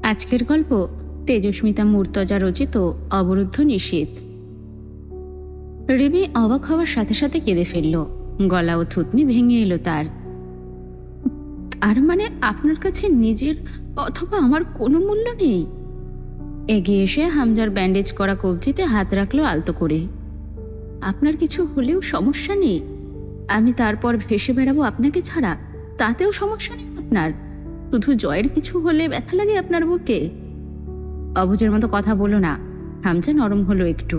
আজকের গল্প তেজস্মিতা মুর্তজা রচিত অবরুদ্ধ নিষেধ। রিমি অবাক হওয়ার সাথে সাথে কেঁদে ফেলল। গলা ও থুতনি ভেঙে এলো তার। তার মানে আপনার কাছে নিজের অথবা আমার কোনো মূল্য নেই? এগিয়ে এসে হামজার ব্যান্ডেজ করা কবজিতে হাত রাখলো আলতো করে। আপনার কিছু হলেও সমস্যা নেই? আমি তারপর ভেসে বেড়াবো আপনাকে ছাড়া, তাতেও সমস্যা নেই আপনার? শুধু জয়ের কিছু হলে ব্যথা লাগে আপনার বুকে? অবুঝের মতো কথা বলো না। হামজা নরম হলো একটু।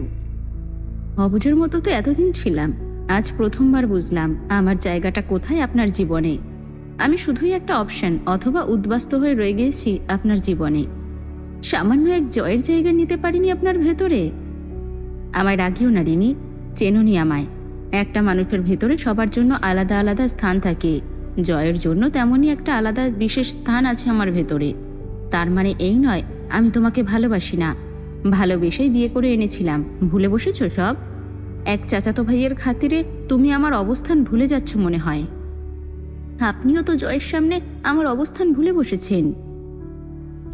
অবুঝের মতো তো এতদিন ছিলাম, আজ প্রথমবার বুঝলাম আমার জায়গাটা কোথায় আপনার জীবনে। আমি শুধুই একটা অপশন অথবা উদ্বাস্তু হয়ে রয়ে গেছি আপনার জীবনে। সামান্য এক জয়ের জায়গা নিতে পারিনি আপনার ভেতরে। আমায় রাগিও না রিমি, চেনোনি আমায়। একটা মানুষের ভেতরে সবার জন্য আলাদা আলাদা স্থান থাকে, জয়ের জন্য তেমনই একটা আলাদা বিশেষ স্থান আছে আমার ভেতরে। তার মানে এই নয় আমি তোমাকে ভালোবাসি না। ভালোবেসেই বিয়ে করে এনেছিলাম, ভুলে বসেছো সব? এক চাচাতো ভাইয়ের খাতিরে তুমি আমার অবস্থান ভুলে যাচ্ছ মনে হয়। আপনিও তো জয়ের সামনে আমার অবস্থান ভুলে বসেছেন।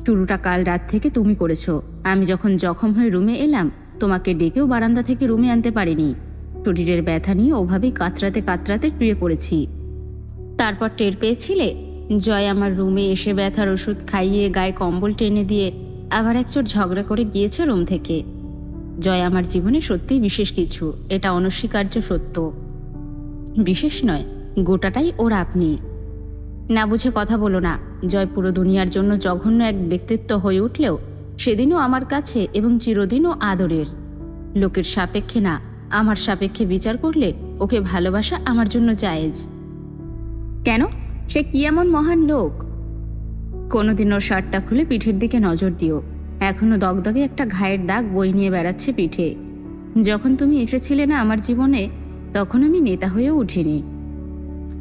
শুরুটা কাল রাত থেকে তুমি করেছো। আমি যখন জখম হয়ে রুমে এলাম, তোমাকে ডেকেও বারান্দা থেকে রুমে আনতে পারিনি। শরীরের ব্যথা নিয়ে ওভাবেই কাতরাতে কাতরাতে শুয়ে পড়েছি। তারপর টের পেয়েছিলে জয় আমার রুমে এসে ব্যথার ওষুধ খাইয়ে গায়ে কম্বল টেনে দিয়ে আবার একচোট ঝগড়া করে গিয়েছে রুম থেকে। জয় আমার জীবনে সত্যিই বিশেষ কিছু, এটা অনস্বীকার্য সত্য। বিশেষ নয়, গোটাটাই ওর আপনি। না বুঝে কথা বলো না। জয় পুরো দুনিয়ার জন্য জঘন্য এক ব্যক্তিত্ব হয়ে উঠলেও সেদিনও আমার কাছে এবং চিরদিনও আদরের। লোকের সাপেক্ষে না, আমার সাপেক্ষে বিচার করলে ওকে ভালোবাসা আমার জন্য জায়েজ। কেন? সে কি এমন মহান লোক? কোনোদিন ওর শার্টটা খুলে পিঠের দিকে নজর দিও, এখনো দগদগে একটা ঘায়ের দাগ বই নিয়ে বেড়াচ্ছে পিঠে। যখন তুমি এসেছিলে না আমার জীবনে, তখন আমি নেতা হয়েও উঠিনি।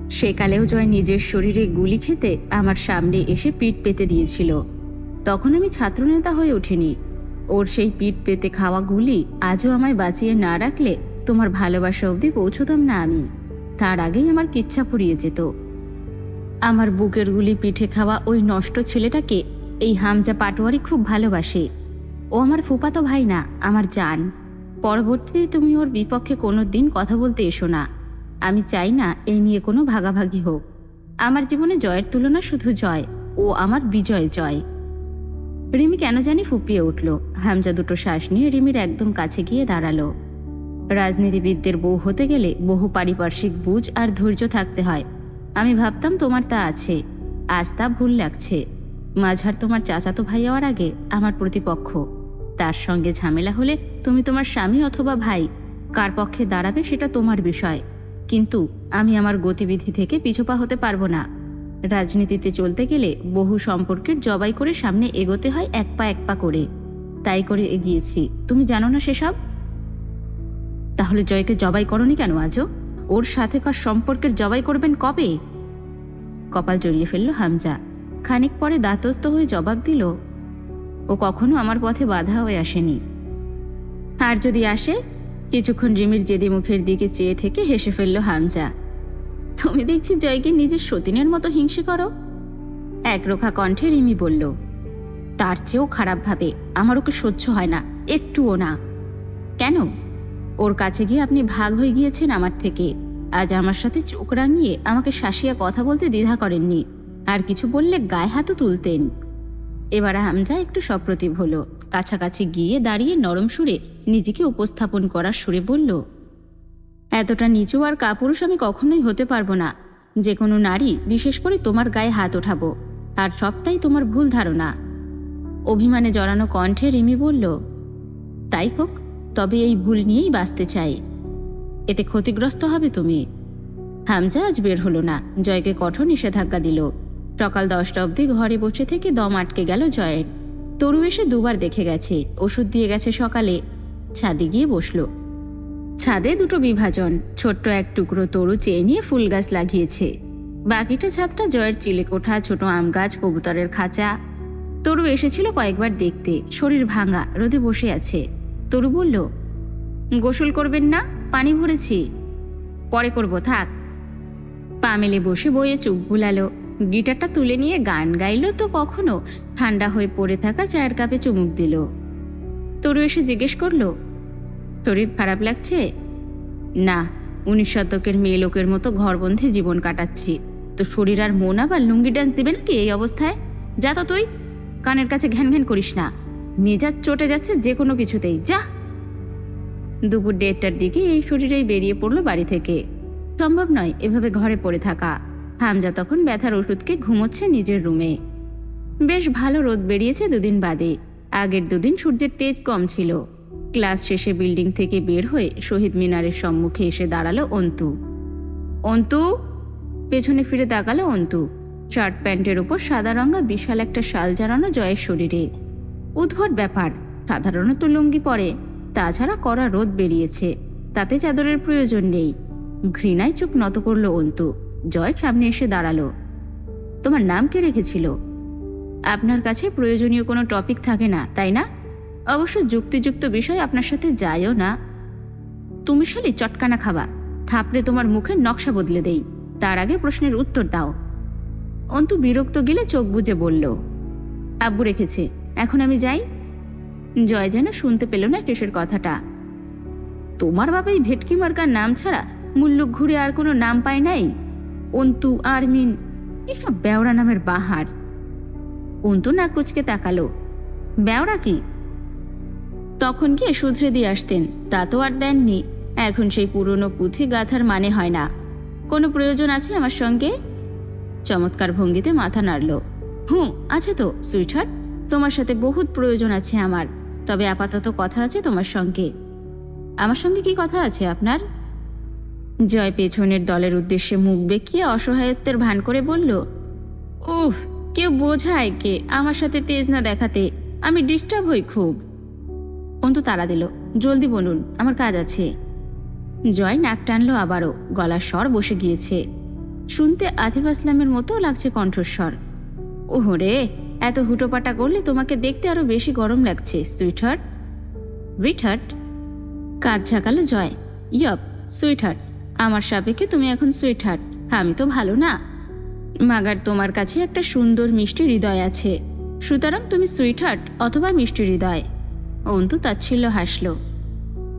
সেকালেও জয় নিজের শরীরে গুলি খেতে আমার সামনে এসে পিঠ পেতে দিয়েছিল, তখন আমি ছাত্রনেতা হয়ে উঠিনি। ওর সেই পিঠ পেতে খাওয়া গুলি আজও আমায় বাঁচিয়ে না রাখলে তোমার ভালোবাসা অবধি পৌঁছতাম না আমি। তার আগেই আমার কিচ্ছা ফুরিয়ে যেত। আমার বুকের গুলি পিঠে খাওয়া ওই নষ্ট ছেলেটাকে এই হামজা পাটোয়ারি খুব ভালোবাসে। ও আমার ফুফাতো ভাই না, আমার জান। পরবর্তীতে তুমি ওর বিপক্ষে কোনো দিন কথা বলতে এসো না। আমি চাই না এই নিয়ে কোনো ভাগাভাগি হোক। আমার জীবনে জয়ের তুলনা শুধু জয়, ও আমার বিজয় জয়। রিমি কেন জানি ফুপিয়ে উঠল। হামজা দুটো শ্বাস নিয়ে রিমির একদম কাছে গিয়ে দাঁড়ালো। রাজনীতিবিদদের বউ হতে গেলে বহু পারিপার্শ্বিক বুঝ আর ধৈর্য থাকতে হয়। আমি ভাবতাম তোমার তা আছে, আজ তা ভুল লাগছে। মাঝার তোমার চাচাতো ভাই হওয়ার আগে আমার প্রতিপক্ষ। তার সঙ্গে ঝামেলা হলে তুমি তোমার স্বামী অথবা ভাই কার পক্ষে দাঁড়াবে সেটা তোমার বিষয়, কিন্তু আমি আমার গতিবিধি থেকে পিছপা হতে পারবো না। রাজনীতিতে চলতে গেলে বহু সম্পর্কের জবাই করে সামনে এগোতে হয় এক পা করে। তাই করে এগিয়েছি, তুমি জানো না সেসব? তাহলে জয়কে জবাই করনি কেন আজও? ওর সাথেকার সম্পর্কের জবাই করবেন কবে? কপাল জড়িয়ে ফেলল হামজা। খানিক পরে দাঁতস্থ হয়ে জবাব দিল, ও কখনো আমার পথে বাধা হয়ে আসেনি। আর যদি আসে? কিছুক্ষণ রিমির জেদি মুখের দিকে চেয়ে থেকে হেসে ফেলল হামজা। তুমি দেখছি জয়কে নিজের সতীনের মতো হিংসে করো। একরোখা কণ্ঠে রিমি বলল, তার চেয়েও খারাপ ভাবে। আমার ওকে সহ্য হয় না, একটুও না। কেন? ওর কাছে গিয়ে আপনি ভাগ হয়ে গিয়েছেন আমার থেকে। আজ আমার সাথে চোখ রাঙিয়ে আমাকে শাসিয়া কথা বলতে দ্বিধা করেননি, আর কিছু বললে গায়ে হাতও তুলতেন। এবার হামজা একটু সপ্রতিভ হলো, কাছাকাছি গিয়ে দাঁড়িয়ে নরম সুরে নিজেকে উপস্থাপন করার সুরে বলল, এতটা নিচু আর কাপুরুষ আমি কখনোই হতে পারবো না। যে কোনো নারী, বিশেষ করে তোমার গায়ে হাত ওঠাবো, আর সবটাই তোমার ভুল ধারণা। অভিমানে জড়ানো কণ্ঠে রিমি বলল, তাই হোক, তবে এই ভুল নিয়েই বাঁচতে চাই। এতে ক্ষতিগ্রস্ত হবে তুমি। হামজা আজ বের হলো না, জয়কে কঠোর নিষেধাজ্ঞা দিল। সকাল 10টা অবধি ঘরে বসে থেকে দম আটকে গেল জয়ের। তরু এসে দুবার দেখে গেছে, ওষুধ দিয়ে গেছে সকালে। ছাদে গিয়ে বসল। ছাদে দুটো বিভাজন, ছোট্ট এক টুকরো তরু চেয়ে নিয়ে ফুল গাছ লাগিয়েছে। বাকিটা ছাদটা জয়ের চিলেকোঠা, ছোট আম গাছ, কবুতরের খাঁচা। তরু এসেছিল কয়েকবার দেখতে, শরীর ভাঙা, রোদে বসে আছে। তরু বলল, গোসল করবেন না? পানি ভরেছি। পরে করব, থাক। পা মেলে বসে বইয়ে চোখ বুলালো। গিটারটা তুলে নিয়ে গান গাইলো তো কখনো ঠান্ডা হয়ে পড়ে থাকা চায়ের কাপে চুমুক দিল। তরু এসে জিজ্ঞেস করলো, শরীর খারাপ লাগছে? না, 19 শতকের মেয়ে লোকের মতো ঘরবন্ধে জীবন কাটাচ্ছি। তো শরীর আর মন আবার লুঙ্গি ডান্স দিবে নাকি এই অবস্থায়? যা তো তুই, কানের কাছে ঘ্যান ঘ্যান করিস না। মেজাজ চটে যাচ্ছে যে কোনো কিছুতেই, যা। দুপুর 1:30টার দিকে এই শরীরেই বেরিয়ে পড়লো বাড়ি থেকে। সম্ভব নয় এভাবে ঘরে পড়ে থাকা। হামজা তখন ব্যথার ওষুধকে ঘুমোচ্ছে নিজের রুমে। বেশ ভালো রোদ বেরিয়েছে দুদিন বাদে। আগের দুদিন সূর্যের তেজ কম ছিল। ক্লাস শেষে বিল্ডিং থেকে বের হয়ে শহীদ মিনারের সম্মুখে এসে দাঁড়ালো অন্তু। অন্তু! পেছনে ফিরে তাকালো অন্তু। শার্ট প্যান্টের উপর সাদা রঙা বিশাল একটা শাল জড়ানো জয়ের শরীরে। উদ্ভট ব্যাপার, সাধারণত লুঙ্গি পরে, তাছাড়া কড়া রোদ বেরিয়েছে, তাতে চাদরের প্রয়োজন নেই। ঘৃণায় চোখ নত করলো অন্তু। জয় সামনে এসে দাঁড়ালো। তোমার নাম কে রেখেছিল? আপনার কাছে প্রয়োজনীয় কোনো টপিক থাকে না, তাই না? অবশ্য যুক্তিযুক্ত বিষয় আপনার সাথে যায়ও না। তুমি শালি চটকানা খাবা, থাপড়ে তোমার মুখের নকশা বদলে দেই। তার আগে প্রশ্নের উত্তর দাও। অন্তু বিরক্ত গেলে চোখ বুজে বলল, আব্বু রেখেছে, এখন আমি যাই। জয় যেন শুনতে পেল না টেসের কথাটা। তোমার বাবাই ভেটকি মার্কার নাম ছাড়া মুল্লুক ঘুরে আর কোনো নাম পায় নাই? অন্তু, আরমিন, এসব বেওড়া নামের বাহার। অন্তু নাক কুচকে তাকালো। বেওড়া কি? তখন গিয়ে শুধরে দিয়ে আসতেন, তা তো আর দেননি। এখন সেই পুরনো পুঁথি গাথার মানে হয় না। কোনো প্রয়োজন আছে আমার সঙ্গে? চমৎকার ভঙ্গিতে মাথা নাড়ল। আছে তো সুইটহার্ট, তোমার সাথে বহুত প্রয়োজন আছে আমার। তবে আপাতত কথা আছে তোমার সঙ্গে। আমার সঙ্গে কি কথা আছে আপনার? জয় পেছনের দলের উদ্দেশ্যে মুখ বেঁকিয়ে অসহায়ত্বের ভান করে বলল, উফ, কেউ বোঝায় কে আমার সাথে তেজ না দেখাতে? আমি ডিস্টার্ব হই খুব। অন্তু তাড়া দিল, জলদি বলুন, আমার কাজ আছে। জয় নাক টানলো আবারও, গলার স্বর বসে গিয়েছে। শুনতে আতিফ আসলামের মতো লাগছে কণ্ঠস্বর। ওহরে, এত হুটোপাটা করলে তোমাকে দেখতে আরো বেশি গরম লাগছে সুইটহার্ট। সুইটহার্ট? কাজ ঝাঁকালো জয়। Yup, sweetheart. আমার সাপেক্ষে তুমি এখন সুইটহার্ট। আমি তো ভালো না। মাগার তোমার কাছে একটা সুন্দর মিষ্টি হৃদয় আছে, সুতরাং তুমি সুইটহার্ট অথবা মিষ্টি হৃদয়। অন্তু তাচ্ছিল্য হাসল।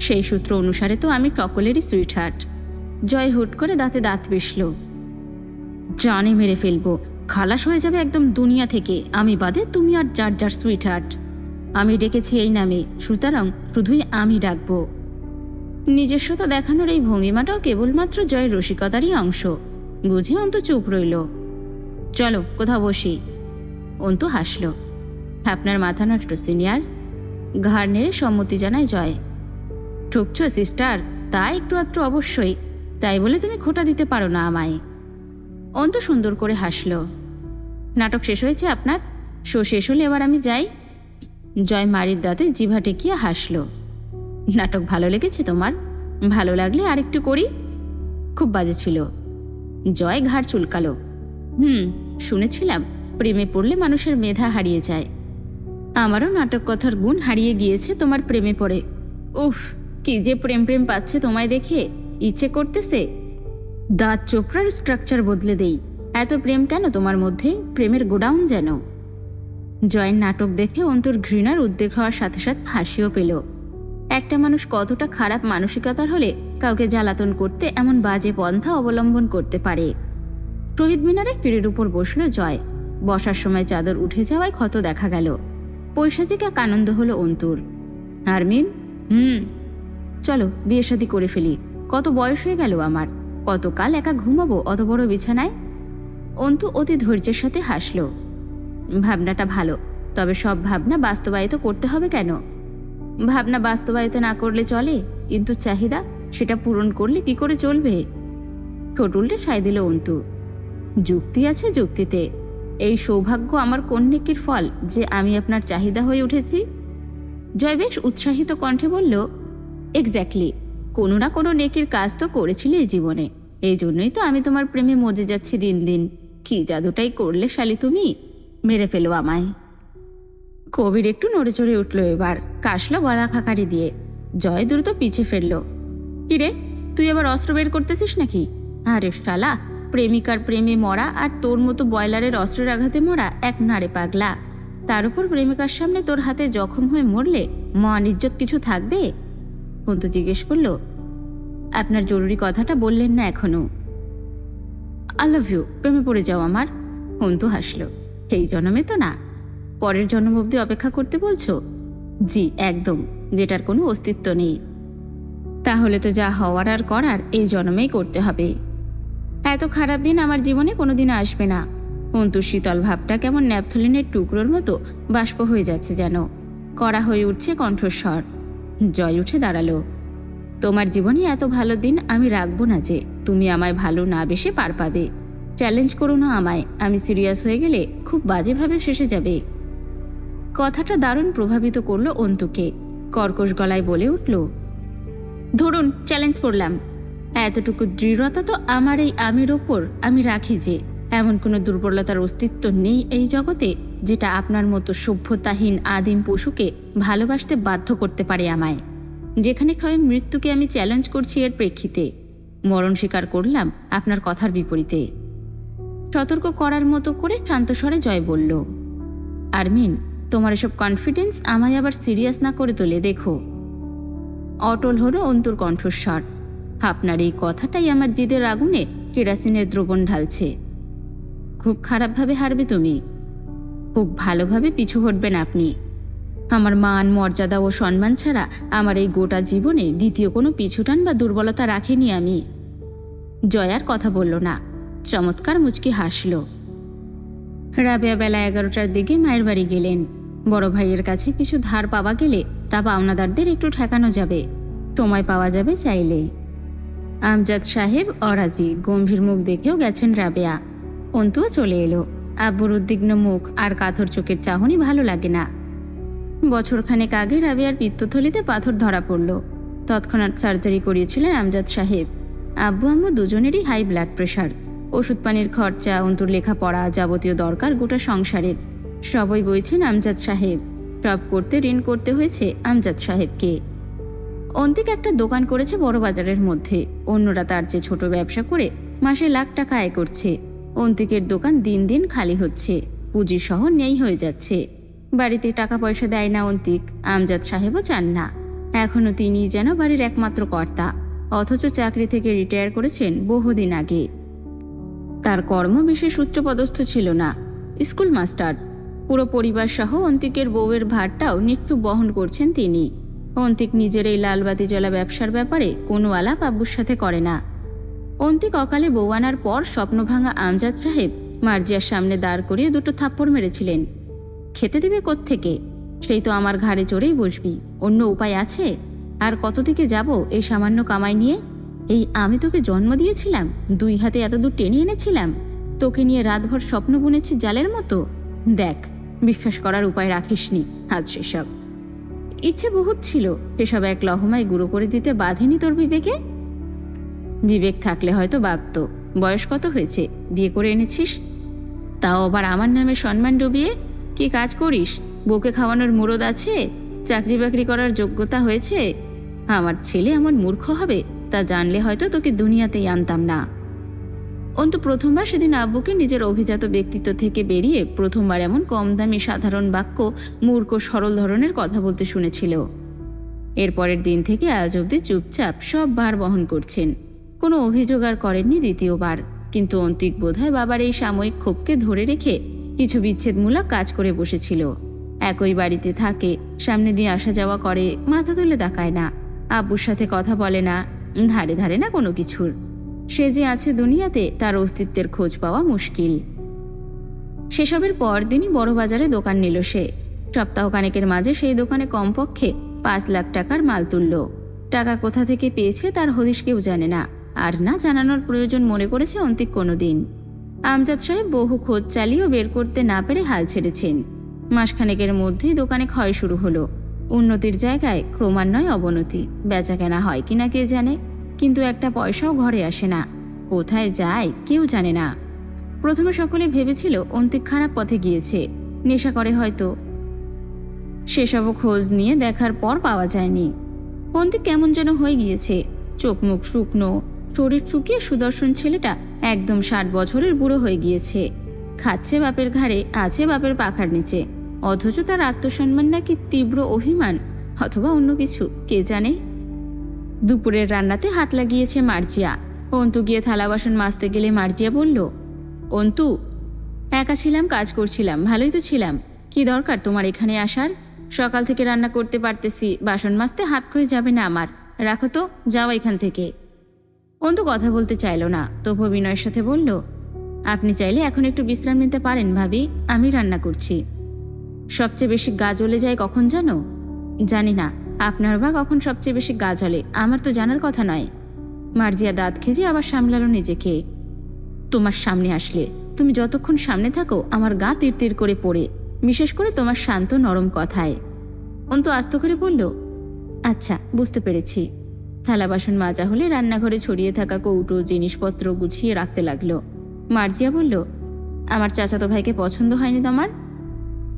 সেই সূত্র অনুসারে তো আমি সকলেরই সুইটহার্ট। জয় হুট করে দাঁতে দাঁত পিষল। জানে মেরে ফেলবো, খালাস হয়ে যাবে একদম দুনিয়া থেকে, আমি বাদে তুমি আর যার যার সুইটহার্ট। আমি ডেকেছি এই নামে, সুতরাং শুধুই আমি ডাকবো। নিজস্বতা দেখানোর এই ভঙ্গিমাটাও কেবলমাত্র জয়ের রসিকতারই অংশ বুঝে অন্তু চুপ রইল। চলো কোথাও বসি। অন্তু হাসল। আপনার মাথা নষ্ট সিনিয়র। ঘাড় নেড়ে সম্মতি জানায় জয়। ঠকছ সিস্টার, তা একটু আধটু অবশ্যই, তাই বলে তুমি খোঁটা দিতে পারো না আমায়। অন্তু সুন্দর করে হাসল। নাটক শেষ হয়েছে আপনার? শো শেষ হলে এবার আমি যাই। জয় মারির দাঁতে জিভা টেকিয়ে হাসল। নাটক ভালো লেগেছে তোমার? ভালো লাগলে আরেকটু করি। খুব বাজে ছিল। জয় ঘাড় চুলকালো। শুনেছিলাম প্রেমে পড়লে মানুষের মেধা হারিয়ে যায়। আমারও নাটক কথার গুণ হারিয়ে গিয়েছে তোমার প্রেমে পড়ে। উফ, কি যে প্রেম প্রেম পাচ্ছে তোমায় দেখে, ইচ্ছে করতেছে দাঁত চোপড়ার স্ট্রাকচার বদলে দেই। এত প্রেম কেন তোমার মধ্যে? প্রেমের গোডাউন যেন। জয়ের নাটক দেখে অন্তর ঘৃণার উদ্বেগ হওয়ার সাথে সাথে হাসিও পেল। একটা মানুষ কতটা খারাপ মানসিকতার হলে কাউকে জ্বালাতন করতে এমন বাজে পন্থা অবলম্বন করতে পারে। শহীদ মিনারে পিড়ের উপর বসল জয়। বসার সময় চাদর উঠে যাওয়ায় ক্ষত দেখা গেল। পৈশাচিক এক আনন্দ হলো অন্তুর। আরমিন, চলো বিয়ে শাদী করে ফেলি। কত বয়স হয়ে গেল আমার, কতকাল একা ঘুমাবো অত বড় বিছানায়? অন্তু অতি ধৈর্যের সাথে হাসল। ভাবনাটা ভালো, তবে সব ভাবনা বাস্তবায়িত করতে হবে কেন? ভাবনা বাস্তবায়িত না করলে চলে, কিন্তু চাহিদা সেটা পূরণ করলে কি করে চলবে? ঠোঁট উল্টে সায় দিল অন্তু। যুক্তি আছে যুক্তিতে। এই সৌভাগ্য আমার কন্যেকির ফল যে আমি আপনার চাহিদা হয়ে উঠেছি। জয় বেশ উৎসাহিত কণ্ঠে বলল, এক্স্যাক্টলি, কোনো না কোনো নেকির কাজ তো করেছিলে এই জীবনে, এই জন্যই তো আমি তোমার প্রেমে মজে যাচ্ছি দিন দিন। কি জাদুটাই করলে শালি তুমি, মেরে ফেলো আমায়। কবির একটু নড়ে চড়ে উঠল, এবার কাশলো গলা খাকারি দিয়ে। জয় দ্রুত পিছে ফেলল। কিরে, তুই আবার অস্ত্র বের করতেছিস নাকি? আরে শালা, প্রেমিকার প্রেমে মরা আর তোর মতো বয়লারের অস্ত্রের আঘাতে মরা এক নারে পাগলা। তার উপর প্রেমিকার সামনে তোর হাতে জখম হয়ে মরলে মান ইজ্জত কিছু থাকবে? অন্তু জিজ্ঞেস করল, আপনার জরুরি কথাটা বললেন না এখনো। আই লাভ ইউ, প্রেমে পড়ে যাও আমার। অন্তু হাসল, এই জন্মে তো না, পরের জন্ম অবধি অপেক্ষা করতে বলছো? জি একদম, যেটার কোনো অস্তিত্ব নেই। তাহলে তো যা হওয়ার আর করার এই জন্মেই করতে হবে। এত খারাপ দিন আমার জীবনে কোনোদিন আসবে না। অন্তুর শীতল ভাবটা কেমন ন্যাপথলিনের টুকরোর মতো বাষ্প হয়ে যাচ্ছে যেন। কড়া হয়ে উঠছে কণ্ঠস্বর। জয় উঠে দাঁড়ালো, তোমার জীবনে এত ভালো দিন আমি রাখবো না যে তুমি আমায় ভালো না বেশে পার পাবে। চ্যালেঞ্জ করো না আমায়, আমি সিরিয়াস হয়ে গেলে খুব বাজেভাবে শেষে যাবে। কথাটা দারুণ প্রভাবিত করলো অন্তুকে। কর্কশ গলায় বলে উঠল, ধরুন চ্যালেঞ্জ করলাম। এতটুকু দৃঢ়তা তো আমার এই আমির ওপর আমি রাখি যে এমন কোনো দুর্বলতার অস্তিত্ব নেই এই জগতে যেটা আপনার মতো সভ্যতাহীন আদিম পশুকে ভালোবাসতে বাধ্য করতে পারে আমায়। যেখানে স্বয়ং মৃত্যুকে আমি চ্যালেঞ্জ করছি এর প্রেক্ষিতে, মরণ স্বীকার করলাম আপনার কথার বিপরীতে। সতর্ক করার মতো করে শান্ত স্বরে জয় বলল, আরমিন, তোমার এসব কনফিডেন্স আমায় আবার সিরিয়াস না করে তোলে দেখো। অটল হলো অন্তুর কণ্ঠস্বর, আপনার এই কথাটাই আমার জিদের আগুনে কেরাসিনের দ্রবণ ঢালছে। খুব খারাপভাবে হারবে তুমি, খুব ভালোভাবে পিছু হটবেন আপনি। আমার মান মর্যাদা ও সম্মান ছাড়া আমার এই গোটা জীবনে দ্বিতীয় কোনো পিছুটান বা দুর্বলতা রাখিনি আমি। জয়ার কথা বলল না, চমৎকার মুচকি হাসল। রাবেয়া বেলা 11টার দিকে মায়ের বাড়ি গেলেন। বড় ভাইয়ের কাছে কিছু ধার পাওয়া গেলে তা পাওনাদারদের একটু ঠেকানো যাবে, সময় পাওয়া যাবে চাইলে। আমজাদ সাহেব অরাজি গম্ভীর মুখ দেখেও গেছেন রাবেয়া। অন্তুও চলে এলো। আব্বুর উদ্বিগ্ন মুখ আর কাথর চোখের চাহনি ভালো লাগে না। বছরখানেক আগে রাবেয়ার পিত্তথলিতে পাথর ধরা পড়ল। তৎক্ষণাৎ সার্জারি করিয়েছিলেন আমজাদ সাহেব। আব্বু আম্মু দুজনেরই হাই ব্লাড প্রেশার। ওষুধ পানির খরচা, অন্তুর লেখাপড়া, যাবতীয় দরকার গোটা সংসারের সবই বইছেন আমজাদ সাহেব। সব করতে ঋণ করতে হয়েছে আমজাদ সাহেবকে। অন্তিক একটা দোকান করেছে বড় বাজারের মধ্যে। অন্যরা তার চেয়ে ছোট ব্যবসা করে মাসে লাখ টাকা আয় করছে। অন্তিকের দোকান দিন দিন খালি হচ্ছে, পুঁজি সহ নেই হয়ে যাচ্ছে। বাড়িতে টাকা পয়সা দেয় না অন্তিক, আমজাদ সাহেবও চান না। এখনো তিনিই যেন বাড়ির একমাত্র কর্তা, অথচ চাকরি থেকে রিটায়ার করেছেন বহুদিন আগে। তার কর্ম বিশেষ উচ্চপদস্থ ছিল না, স্কুল মাস্টার। পুরো পরিবার সহ অন্তিকের বউয়ের ভারটাও নিশ্চুপ বহন করছেন তিনি। অন্তিক নিজের এই লালবাতি জ্বলা ব্যবসার ব্যাপারে কোনো আলাপ আব্বুর সাথে করে না। অন্তিক অকালে বউ আনার পর স্বপ্নভাঙা আমজাদ সাহেব মার্জিয়ার সামনে দাঁড় করিয়ে দুটো থাপ্পড় মেরেছিলেন। খেতে দেবে কোত্থেকে? সেই তো আমার ঘাড়ে চড়েই বসবি, অন্য উপায় আছে? আর কত থেকে যাব এই সামান্য কামাই নিয়ে? এই আমি তোকে জন্ম দিয়েছিলাম, 2 হাতে এতদূর টেনে এনেছিলাম, তোকে নিয়ে রাতভর স্বপ্ন বুনেছি জালের মতো। দেখ, বিশ্বাস করার উপায় রাখিসনি আজ সেসব। ইচ্ছে বহুত ছিল সেসব এক লহমায় গুঁড়ো করে দিতে, বাঁধেনি তোর বিবেকে? বিবেক থাকলে হয়তো ভাবতো। বয়স কত হয়েছে, বিয়ে করে এনেছিস, তাও আবার আমার নামে সম্মান ডুবিয়ে? কি কাজ করিস? বউকে খাওয়ানোর মুরদ আছে? চাকরি বাকরি করার যোগ্যতা হয়েছে? আমার ছেলে এমন মূর্খ হবে তা জানলে হয়তো তোকে দুনিয়াতেই আনতাম না। অন্তু প্রথমবার সেদিন আব্বুকে নিজের অভিজাত ব্যক্তিত্ব থেকে বেরিয়ে প্রথমবার এমন কম দামি সাধারণ বাক্য, মূর্খ সরল ধরনের কথা বলতে শুনেছিল। এরপরের দিন থেকে আজ অবধি চুপচাপ সব ভার বহন করছেন, কোনো অভিযোগ আর করেননি দ্বিতীয়বার। কিন্তু অন্তিক বোধহয় বাবার এই সাময়িক ক্ষোভকে ধরে রেখে কিছু বিচ্ছেদমূলক কাজ করে বসেছিল। একই বাড়িতে থাকে, সামনে দিয়ে আসা যাওয়া করে, মাথা তুলে তাকায় না, আব্বুর সাথে কথা বলে না, ধারে ধারে না কোনো কিছুর। সে যে আছে দুনিয়াতে তার অস্তিত্বের খোঁজ পাওয়া মুশকিল। সেসবের পর দিনই বড় বাজারে দোকান নিল সে। সপ্তাহখানেকের মাঝে সেই দোকানে কমপক্ষে 5 লাখ টাকার মাল তুলল। টাকা কোথা থেকে পেয়েছে তার হদিশ কেউ জানে না, আর না জানানোর প্রয়োজন মনে করেছে অন্তিক কোনোদিন। আমজাদ সাহেব বহু খোঁজ চালিয়েও বের করতে না পেরে হাল ছেড়েছেন। মাসখানেকের মধ্যেই দোকানে ক্ষয় শুরু হলো। উন্নতির জায়গায় ক্রমান্বয়ে অবনতি। বেচা কেনা হয় কিনা কে জানে, কিন্তু একটা পয়সাও ঘরে আসে না। কোথায় যায় কেউ জানে না। প্রথমে সকলে ভেবেছিল অন্তিক খারাপ পথে গিয়েছে, নেশা করে হয়তো। সেসবও খোঁজ নিয়ে দেখার পর পাওয়া যায়নি। অন্তিক কেমন যেন হয়ে গিয়েছে, চোখ মুখ শুকনো, শরীর শুকিয়ে সুদর্শন ছেলেটা একদম 60 বছরের বুড়ো হয়ে গিয়েছে। খাচ্ছে বাপের ঘাড়ে, আছে বাপের পাখার নিচে, অথচ তার আত্মসম্মান নাকি তীব্র অভিমান অথবা অন্য কিছু, কে জানে। দুপুরের রান্নাতে হাত লাগিয়েছে মার্জিয়া। অন্তু গিয়ে থালা বাসন মাজতে গেলে মার্জিয়া বলল, অন্তু, একা ছিলাম, কাজ করছিলাম, ভালোই তো ছিলাম। কি দরকার তোমার এখানে আসার? সকাল থেকে রান্না করতে পারতেছি, বাসন মাজতে হাত ক্ষয়ে যাবে না আমার। রাখো তো, যাও এখান থেকে। অন্তু কথা বলতে চাইল না, তবু বিনয়ের সাথে বলল, আপনি চাইলে এখন একটু বিশ্রাম নিতে পারেন ভাবি, আমি রান্না করছি। সবচেয়ে বেশি গা জ্বলে যায় কখন জানো? জানি না, আপনার বা কখন সবচেয়ে বেশি গা জ্বলে আমার তো জানার কথা নয়। মার্জিয়া দাঁত খেজে আবার সামলালো নিজেকে। তোমার সামনে আসলে, তুমি যতক্ষণ সামনে থাকো আমার গা তীর করে পড়ে, বিশেষ করে তোমার শান্ত নরম কথায়। অন্তু আস্ত করে বলল, আচ্ছা, বুঝতে পেরেছি। থালা বাসন মাজা হলে রান্নাঘরে ছড়িয়ে থাকা কৌটো জিনিসপত্র গুছিয়ে রাখতে লাগলো। মার্জিয়া বলল, আমার চাচাতো ভাইকে পছন্দ হয়নি তোমার?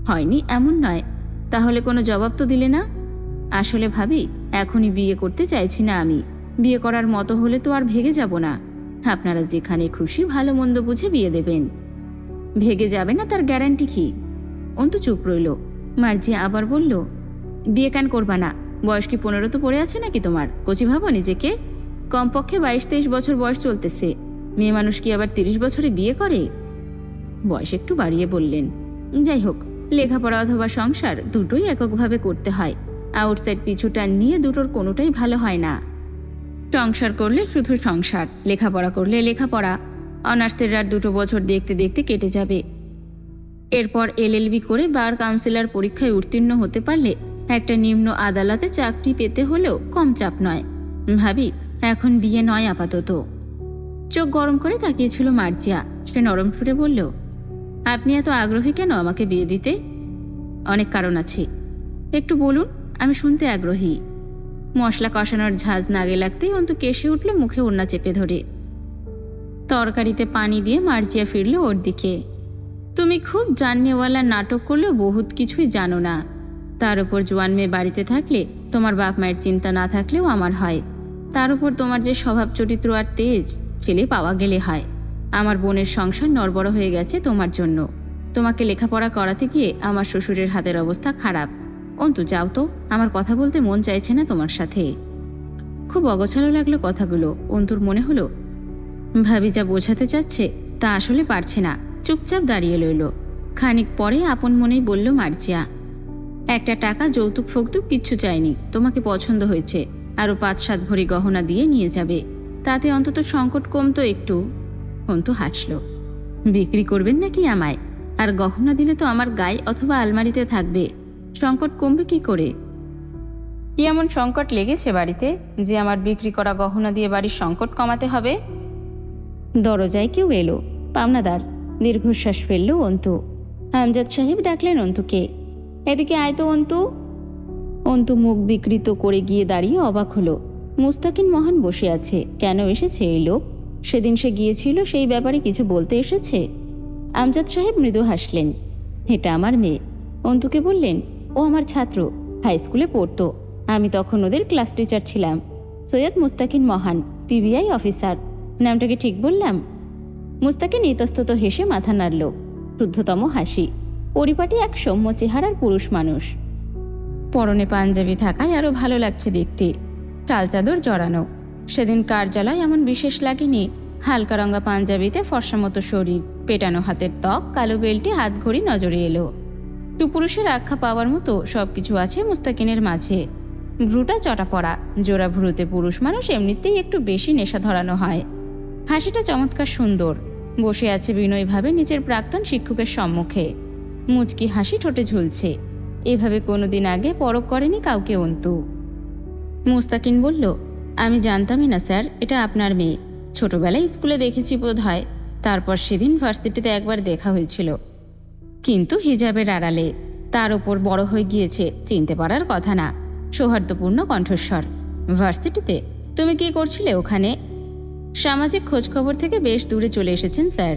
হয়নি এমন নয়। তাহলে কোনো জবাব তো দিলে না। আসলে ভাবি, এখনই বিয়ে করতে চাইছি না আমি। বিয়ে করার মতো হলে তো আর ভেগে যাব না। আপনারা যেখানে খুশি ভালো মন্দ বুঝে বিয়ে দেবেন। ভেগে যাবে না তার গ্যারান্টি কি? অন্তু চুপ রইল। মার্জিয়া আবার বলল, বিয়ে কেন করবা না? বয়স কি 15 তো পড়ে আছে নাকি তোমার? কচি ভাবো নিজেকে? কমপক্ষে 22-23 বছর বয়স চলতেছে। মেয়ে মানুষ কি আবার 30 বছরে বিয়ে করে? বয়স একটু বাড়িয়ে বললেন। যাই হোক, লেখাপড়া অথবা সংসার দুটোই এককভাবে করতে হয়। আউটসাইড পিছুটা নিয়ে দুটোর কোনোটাই ভালো হয় না। সংসার করলে শুধু সংসার, লেখাপড়া করলে লেখাপড়া। অনার্সের আর 2 বছর দেখতে দেখতে কেটে যাবে। এরপর এলএলবি করে বার কাউন্সিলর পরীক্ষায় উত্তীর্ণ হতে পারলে একটা নিম্ন আদালতে চাকরি পেতে হলেও কম চাপ নয়। ভাবি, এখন বিয়ে নয় আপাতত। চোখ গরম করে তাকিয়েছিল মার্জিয়া। সে নরম সুরে বলল, আপনি এত আগ্রহী কেন আমাকে বিয়ে দিতে? অনেক কারণ আছে। একটু বলুন, আমি শুনতে আগ্রহী। মশলা কষানোর ঝাঁজ নাগে লাগতেই অন্তু কেসে উঠল মুখে ওড়না চেপে ধরে। তরকারিতে পানি দিয়ে মার্জিয়া ফিরল ওর দিকে। তুমি খুব জাননেওয়ালা নাটক করলেও বহুত কিছুই জানো না। তার উপর জোয়ান মেয়ে বাড়িতে থাকলে তোমার বাপ মায়ের চিন্তা না থাকলেও আমার হয়। তার উপর তোমার যে স্বভাব চরিত্র আর তেজ, ছেলে পাওয়া গেলে হয়। আমার বোনের সংসার নড়বড় হয়ে গেছে তোমার জন্য। তোমাকে লেখাপড়া করাতে গিয়ে আমার শ্বশুরের হাতের অবস্থা খারাপ। অন্তু, যাও তো, আমার কথা বলতে মন চাইছে না তোমার সাথে। খুব অগোছালো লাগলো কথাগুলো। অন্তুর মনে হলো ভাবি যা বোঝাতে চাচ্ছে তা আসলে পারছে না। চুপচাপ দাঁড়িয়ে রইল। খানিক পরে আপন মনেই বলল মার্জিয়া, একটা টাকা যৌতুক ফৌতুক কিচ্ছু চাইনি, তোমাকে পছন্দ হয়েছে, আরও 5-7 ভরি গহনা দিয়ে নিয়ে যাবে, তাতে অন্তত সংকট কমতো একটু। অন্তু হাসল। বিক্রি করবেন নাকি আমায়? আর গহনা দিলে তো আমার গায়ে অথবা আলমারিতে থাকবে, সংকট কমবে কি করে? কি এমন সংকট লেগেছে বাড়িতে যে আমার বিক্রি করা গহনা দিয়ে বাড়ির সংকট কমাতে হবে? দরজায় কেউ এলো। পাওনাদার। দীর্ঘশ্বাস ফেলল অন্তু। আমজাদ সাহেব ডাকলেন অন্তুকে। এদিকে আয় তো অন্তু। অন্তু মুখ বিকৃত করে গিয়ে দাঁড়িয়ে অবাক হলো। মুস্তাকিন মহান বসে আছে। কেন এসেছে এই লোক? সেদিন সে গিয়েছিল, সেই ব্যাপারে কিছু বলতে এসেছে? আমজাদ সাহেব মৃদু হাসলেন। এটা আমার মেয়ে। অন্তুকে বললেন, ও আমার ছাত্র, হাই স্কুলে পড়তো। আমি তখন ওদের ক্লাস টিচার ছিলাম। সৈয়দ মুস্তাকিন মহান, পিবিআই অফিসার। নামটাকে ঠিক বললাম? মুস্তাকিন ইতস্তত হেসে মাথা নাড়ল। শুদ্ধতম হাসি। পরিপাটি এক সৌম্য চেহারার পুরুষ মানুষ। পরনে পাঞ্জাবি থাকায় আরও ভালো লাগছে দেখতে। টাল চাদর জড়ানো। সেদিন কার্যালয় এমন বিশেষ লাগেনি। হালকা রঙা পাঞ্জাবিতে ফর্সা মতো শরীর, পেটানো হাতের ত্বক, কালো বেল্টে হাত ঘড়ি নজরে এলো। পুরুষের আখ্যা পাওয়ার মতো সবকিছু আছে মুস্তাকিনের মাঝে। ভ্রুটা চটা পড়া, জোড়া ভ্রুতে পুরুষ মানুষ এমনিতেই একটু বেশি নেশা ধরানো হয়। হাসিটা চমৎকার সুন্দর। বসে আছে বিনয়ভাবে নিজের প্রাক্তন শিক্ষকের সম্মুখে। মুচকি হাসি ঠোঁটে ঝুলছে। এভাবে কোনোদিন আগে পরখ করেনি কাউকে অন্তু। মুস্তাকিন বলল, আমি জানতামই না স্যার এটা আপনার মেয়ে। ছোটবেলায় স্কুলে দেখেছি বোধ হয়, তারপর সেদিন ভার্সিটিতে একবার দেখা হয়েছিল, কিন্তু হিজাবের আড়ালে। তার ওপর বড় হয়ে গিয়েছে, চিনতে পারার কথা না। সৌহার্দ্যপূর্ণ কণ্ঠস্বর। ভার্সিটিতে? তুমি কি করছিলে ওখানে? সামাজিক খোঁজখবর থেকে বেশ দূরে চলে এসেছেন স্যার।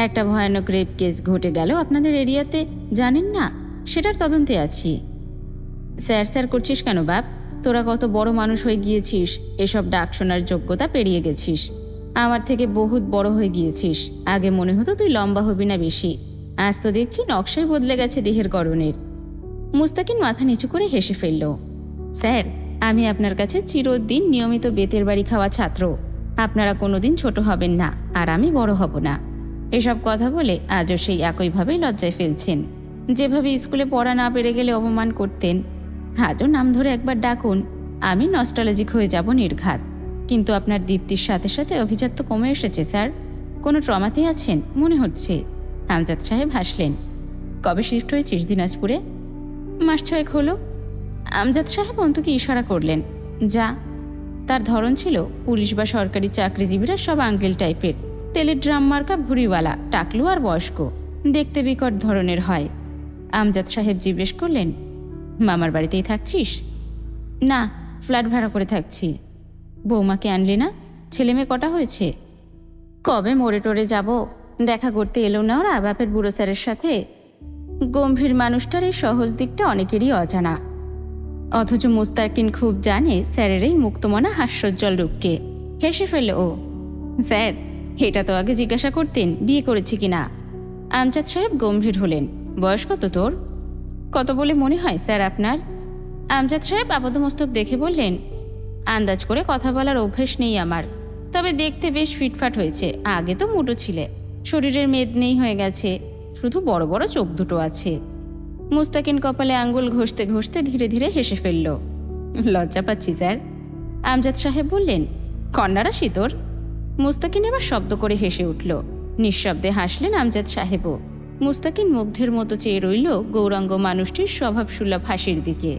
একটা ভয়ানক রেপ কেস ঘটে গেল আপনাদের এরিয়াতে, জানেন না? সেটার তদন্তে আছি। স্যার স্যার করছিস কেন বাপ? তোরা কত বড় মানুষ হয়ে গিয়েছিস, এসব ডাক শোনার যোগ্যতা পেরিয়ে গেছিস। আমার থেকে বহুত বড় হয়ে গিয়েছিস। আগে মনে হতো তুই লম্বা হবি না বেশি, আজ তো দেখছি নকশাই বদলে গেছে দেহের গড়নের। মুস্তাকিন মাথা নিচু করে হেসে ফেলল। স্যার, আমি আপনার কাছে চিরদিন নিয়মিত বেতের বাড়ি খাওয়া ছাত্র। আপনারা কোনোদিন ছোট হবেন না, আর আমি বড় হব না। এসব কথা বলে আজও সেই একইভাবেই লজ্জায় ফেলছেন। যেভাবে স্কুলে পড়া না পেরে গেলে অপমান করতেন, আজও নাম ধরে একবার ডাকুন, আমি নস্টালজিক হয়ে যাব নির্ঘাত। কিন্তু আপনার দীপ্তির সাথে সাথে অভিজাত্য কমে এসেছে স্যার। কোনো ট্রমাতে আছেন মনে হচ্ছে। আমজাদ সাহেব হাসলেন। কবে শিফট হয়েছিস দিনাজপুরে? মাস 6 হলো। আমজাদ সাহেব অন্তুকে ইশারা করলেন, যা। তার ধরন ছিল পুলিশ বা সরকারি চাকরিজীবীরা সব আঙ্কেল টাইপের, তেলের ড্রাম মার্কা ভুঁড়িওয়ালা, টাকলু আর বয়স্ক, দেখতে বিকট ধরনের হয়। আমজাদ সাহেব জিজ্ঞেস করলেন, মামার বাড়িতেই থাকছিস? না, ফ্ল্যাট ভাড়া করে থাকছি। বৌমাকে আনলি না? ছেলে মেয়ে কটা হয়েছে? কবে মোড়ে টোড়ে যাব, দেখা করতে এলো না ওরা বাপের বুড়ো স্যারের সাথে? গম্ভীর মানুষটার এই সহজ দিকটা অনেকেরই অজানা, অথচ মুস্তাকিন খুব জানে স্যারের এই মুক্তমনা হাস্যোজ্জ্বল রূপকে। হেসে ফেলল ও। স্যার, এটা তো আগে জিজ্ঞাসা করতেন বিয়ে করেছি কিনা। আমজাদ সাহেব গম্ভীর হলেন। বয়স কত তোর? কত বলে মনে হয় স্যার আপনার? আমজাদ সাহেব আপাদমস্তক দেখে বললেন, আন্দাজ করে কথা বলার অভ্যেস নেই আমার, তবে দেখতে বেশ ফিটফাট হয়েছে। আগে তো মোটো ছিলে, শরীরের মেদ নেই হয়ে গেছে, শুধু বড় বড় চোখ দুটো আছে। মুস্তাকিন কপালে আঙ্গুল ঘষতে ঘষতে ধীরে ধীরে হেসে ফেলল। লজ্জা পাচ্ছি স্যার। আমজাদ সাহেব বললেন, কন্যারা শীতর। মুস্তাকিন এবার শব্দ করে হেসে উঠল। নিঃশব্দে হাসলেন আমজাদ সাহেবও। মুস্তাকিন মুগ্ধের মতো চেয়ে রইল গৌরাঙ্গ মানুষটির স্বভাবসুলভ হাসির দিকে।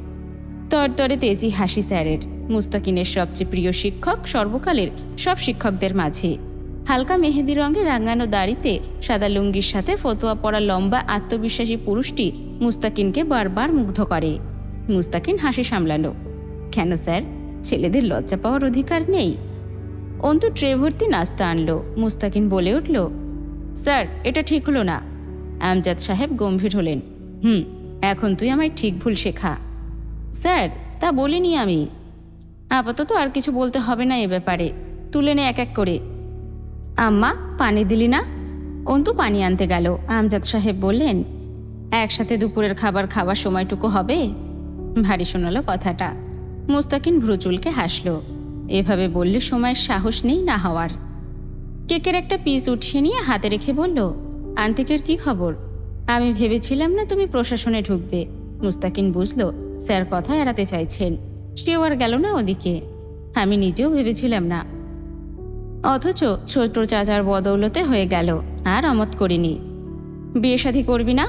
তরতরে তেজি হাসি স্যারের। মুস্তাকিনের সবচেয়ে প্রিয় শিক্ষক সর্বকালের সব শিক্ষকদের মাঝে। হালকা মেহেদি রঙে রাঙানো দাড়িতে সাদা লুঙ্গির সাথে ফতোয়া পরা লম্বা আত্মবিশ্বাসী পুরুষটি মুস্তাকিনকে বারবার মুগ্ধ করে। মুস্তাকিন হাসি সামলালো। কেন স্যার, ছেলেদের লজ্জা পাওয়ার অধিকার নেই? অন্তু ট্রে ভর্তি নাস্তা আনলো। মুস্তাকিন বলে উঠল, স্যার, এটা ঠিক হলো না। আমজাদ সাহেব গম্ভীর হলেন। এখন তুই আমায় ঠিক ভুল শেখা। স্যার, তা বলিনি আমি। আপাতত আর কিছু বলতে হবে না এ ব্যাপারে, তুলে নে এক এক করে। আম্মা, পানি দিলি না? অন্তু পানি আনতে গেল। আমজাদ সাহেব বললেন, একসাথে দুপুরের খাবার খাওয়ার সময়টুকু হবে? ভারী শোনালো কথাটা। মুস্তাকিন ভ্রুচুলকে হাসল। এভাবে বললে সময়ের সাহস নেই না হওয়ার। কেকের একটা পিস উঠিয়ে নিয়ে হাতে রেখে বলল, আন্তিকের কি খবর? আমি ভেবেছিলাম না তুমি প্রশাসনে ঢুকবে। মুস্তাকিন বুঝল স্যার কথা এড়াতে চাইছেন। সেও আর গেল না ওদিকে। আমি নিজেও ভেবেছিলাম না, অথচ ছোট চাচার বদৌলতে হয়ে গেল। আর অমত করিনি। বিয়ে শাদী করবি না?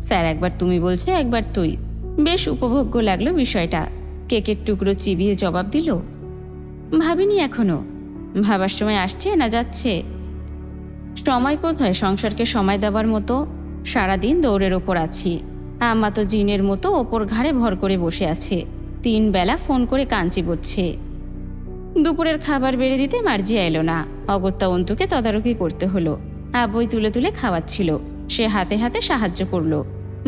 স্যার একবার তুমি বলছে, একবার তুই। বেশ উপভোগ্য লাগলো বিষয়টা। কেকের টুকরো চিবিয়ে জবাব দিল, ভাবিনি এখনো। ভাবার সময় আসছে না যাচ্ছে? সময় কোথায় সংসারকে সময় দেওয়ার মতো? সারাদিন দৌড়ের ওপর আছি। আম্মা তো জিনের মতো ওপর ঘাড়ে ভর করে বসে আছে। 3 বেলা ফোন করে কাঞ্চি বলছে। দুপুরের খাবার বেড়ে দিতে মার্জিয়া এলো না। অগত্যা অন্তুকে তদারকি করতে হলো। আব্বুই তুলে তুলে খাওয়াচ্ছিল, সে হাতে হাতে সাহায্য করলো।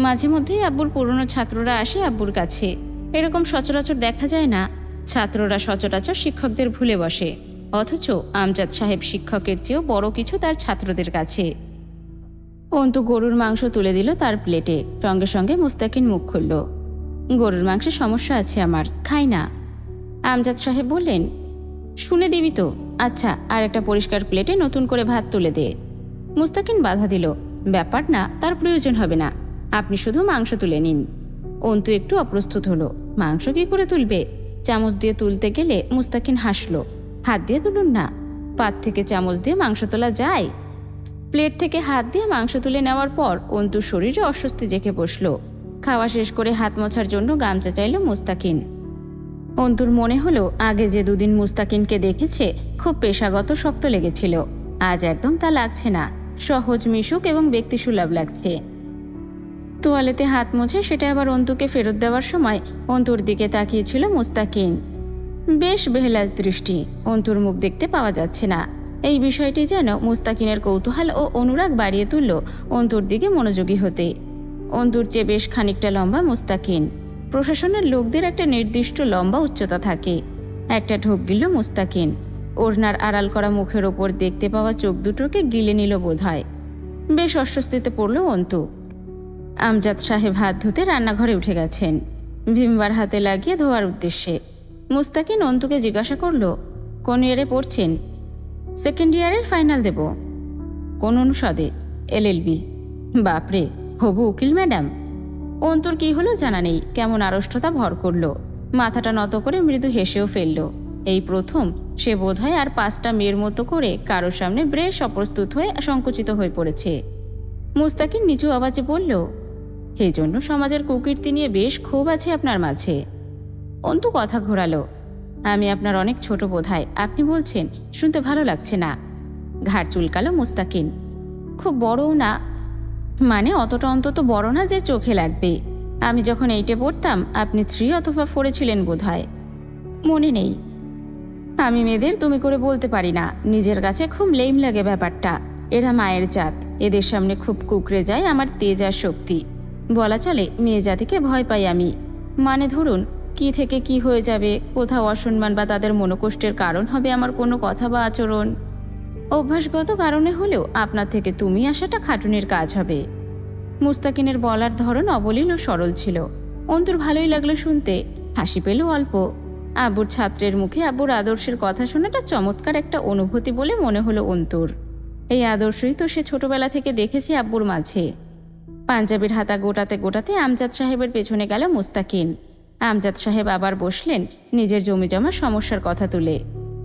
মাঝে মধ্যেই আব্বুর পুরনো ছাত্ররা আসে আব্বুর কাছে। এরকম সচরাচর দেখা যায় না। ছাত্ররা সচরাচর শিক্ষকদের ভুলে বসে, অথচ আমজাদ সাহেব শিক্ষকের চেয়েও বড় কিছু তার ছাত্রদের কাছে। অন্তু গরুর মাংস তুলে দিল তার প্লেটে। সঙ্গে সঙ্গে মুস্তাকিন মুখ খুলল। গরুর মাংসে সমস্যা আছে আমার, খাই না। আমজাদ সাহেব বললেন, শুনে দিবি তো? আচ্ছা, আর একটা পরিষ্কার প্লেটে নতুন করে ভাত তুলে দে। মুস্তাকিন বাধা দিল, ব্যাপার না, তার প্রয়োজন হবে না, আপনি শুধু মাংস তুলে নিন। অন্তু একটু অপ্রস্তুত হলো। মাংস কি করে তুলবে? চামচ দিয়ে তুলতে গেলে মুস্তাকিন হাসলো। হাত দিয়ে তুলুন না। পাত থেকে চামচ দিয়ে মাংস তোলা যায়? প্লেট থেকে হাত দিয়ে মাংস তুলে নেওয়ার পর অন্তুর শরীরে অস্বস্তি জেঁকে বসল। খাওয়া শেষ করে হাত মোছার জন্য গামছা চাইল মুস্তাকিন। অন্তুর মনে হলো আগে যে 2 দিন মুস্তাকিনকে দেখেছে খুব পেশাগত শক্ত লেগেছিল, আজ একদম তা লাগছে না। সহজ মিশুক এবং ব্যক্তিসুলভ লাগছে। তোয়ালেতে হাত মুছে সেটা আবার অন্তুকে ফেরত দেওয়ার সময় অন্তুর দিকে তাকিয়েছিল মুস্তাকিন। বেশ বেহলাজ দৃষ্টি। অন্তুর মুখ দেখতে পাওয়া যাচ্ছে না। এই বিষয়টি যেন মুস্তাকিনের কৌতূহল ও অনুরাগ বাড়িয়ে তুলল অন্তুর দিকে মনোযোগী হতে। অন্তুর চেয়ে বেশ খানিকটা লম্বা মুস্তাকিন। প্রশাসনের লোকদের একটা নির্দিষ্ট লম্বা উচ্চতা থাকে। একটা ঢোক গিলল মুস্তাকিন। ওড়নার আড়াল করা মুখের ওপর দেখতে পাওয়া চোখ দুটোকে গিলে নিল বোধহয়। বেশ অস্বস্তিতে পড়ল অন্তু। আমজাদ সাহেব হাত ধুতে রান্নাঘরে উঠে গেছেন, ভিমবার হাতে লাগিয়ে ধোয়ার উদ্দেশ্যে। মুস্তাকিন অন্তুকে জিজ্ঞাসা করল, কোন ইয়ারে পড়ছেন? সেকেন্ড ইয়ারের ফাইনাল দেব। কোন অনুষদে? এলএলবি। বাপরে, হবু উকিল ম্যাডাম। অন্তুর কি হলো জানা নেই, কেমন আড়ষ্টতা ভর করল। মাথাটা নত করে মৃদু হেসেও ফেলল। এই প্রথম সে বোধহয় আর 5টা মেয়ের মতো করে কারোর সামনে বেশ অপ্রস্তুত হয়ে সংকুচিত হয়ে পড়েছে। মুস্তাকিন নিচু আওয়াজে বলল, এই জন্য সমাজের কুকীর্তি নিয়ে বেশ ক্ষোভ আছে আপনার মাঝে। অন্তু কথা ঘোরালো, আমি আপনার অনেক ছোট বোধহয়, আপনি বলছেন, শুনতে ভালো লাগছে না। ঘাড় চুলকালো মুস্তাকিন। খুব বড়ও না, মানে অতটা অন্তত বড় না যে চোখে লাগবে। আমি যখন 8-এ পড়তাম আপনি 3 অথবা 4-এ ছিলেন বোধহয়, মনে নেই। আমি মেয়েদের তুমি করে বলতে পারি না, নিজের কাছে খুব লেম লাগে ব্যাপারটা। এরা মায়ের জাত, এদের সামনে খুব কুকড়ে যায় আমার তেজ আর শক্তি। বলা চলে মেয়ে জাতিকে ভয় পাই আমি। মানে ধরুন, কি থেকে কি হয়ে যাবে, কোথাও অসম্মান বা তাদের মনোকষ্টের কারণ হবে আমার কোনো কথা বা আচরণ। অভ্যাসগত কারণে হলেও আপনার থেকে তুমি আসাটা খাটুনির কাজ হবে। মুস্তাকিনের বলার ধরন অবলীল ও সরল ছিল। অন্তুর ভালোই লাগলো শুনতে, হাসি পেল অল্প। আব্বুর ছাত্রের মুখে আব্বুর আদর্শের কথা শোনাটা চমৎকার একটা অনুভূতি বলে মনে হলো অন্তুর। এই আদর্শই তো সে ছোটবেলা থেকে দেখেছে আব্বুর মাঝে। পাঞ্জাবির হাতা গোটাতে গোটাতে আমজাদ সাহেবের পেছনে গেল মুস্তাকিন। আমজাদ সাহেব আবার বসলেন নিজের জমিজমা সমস্যার কথা তুলে।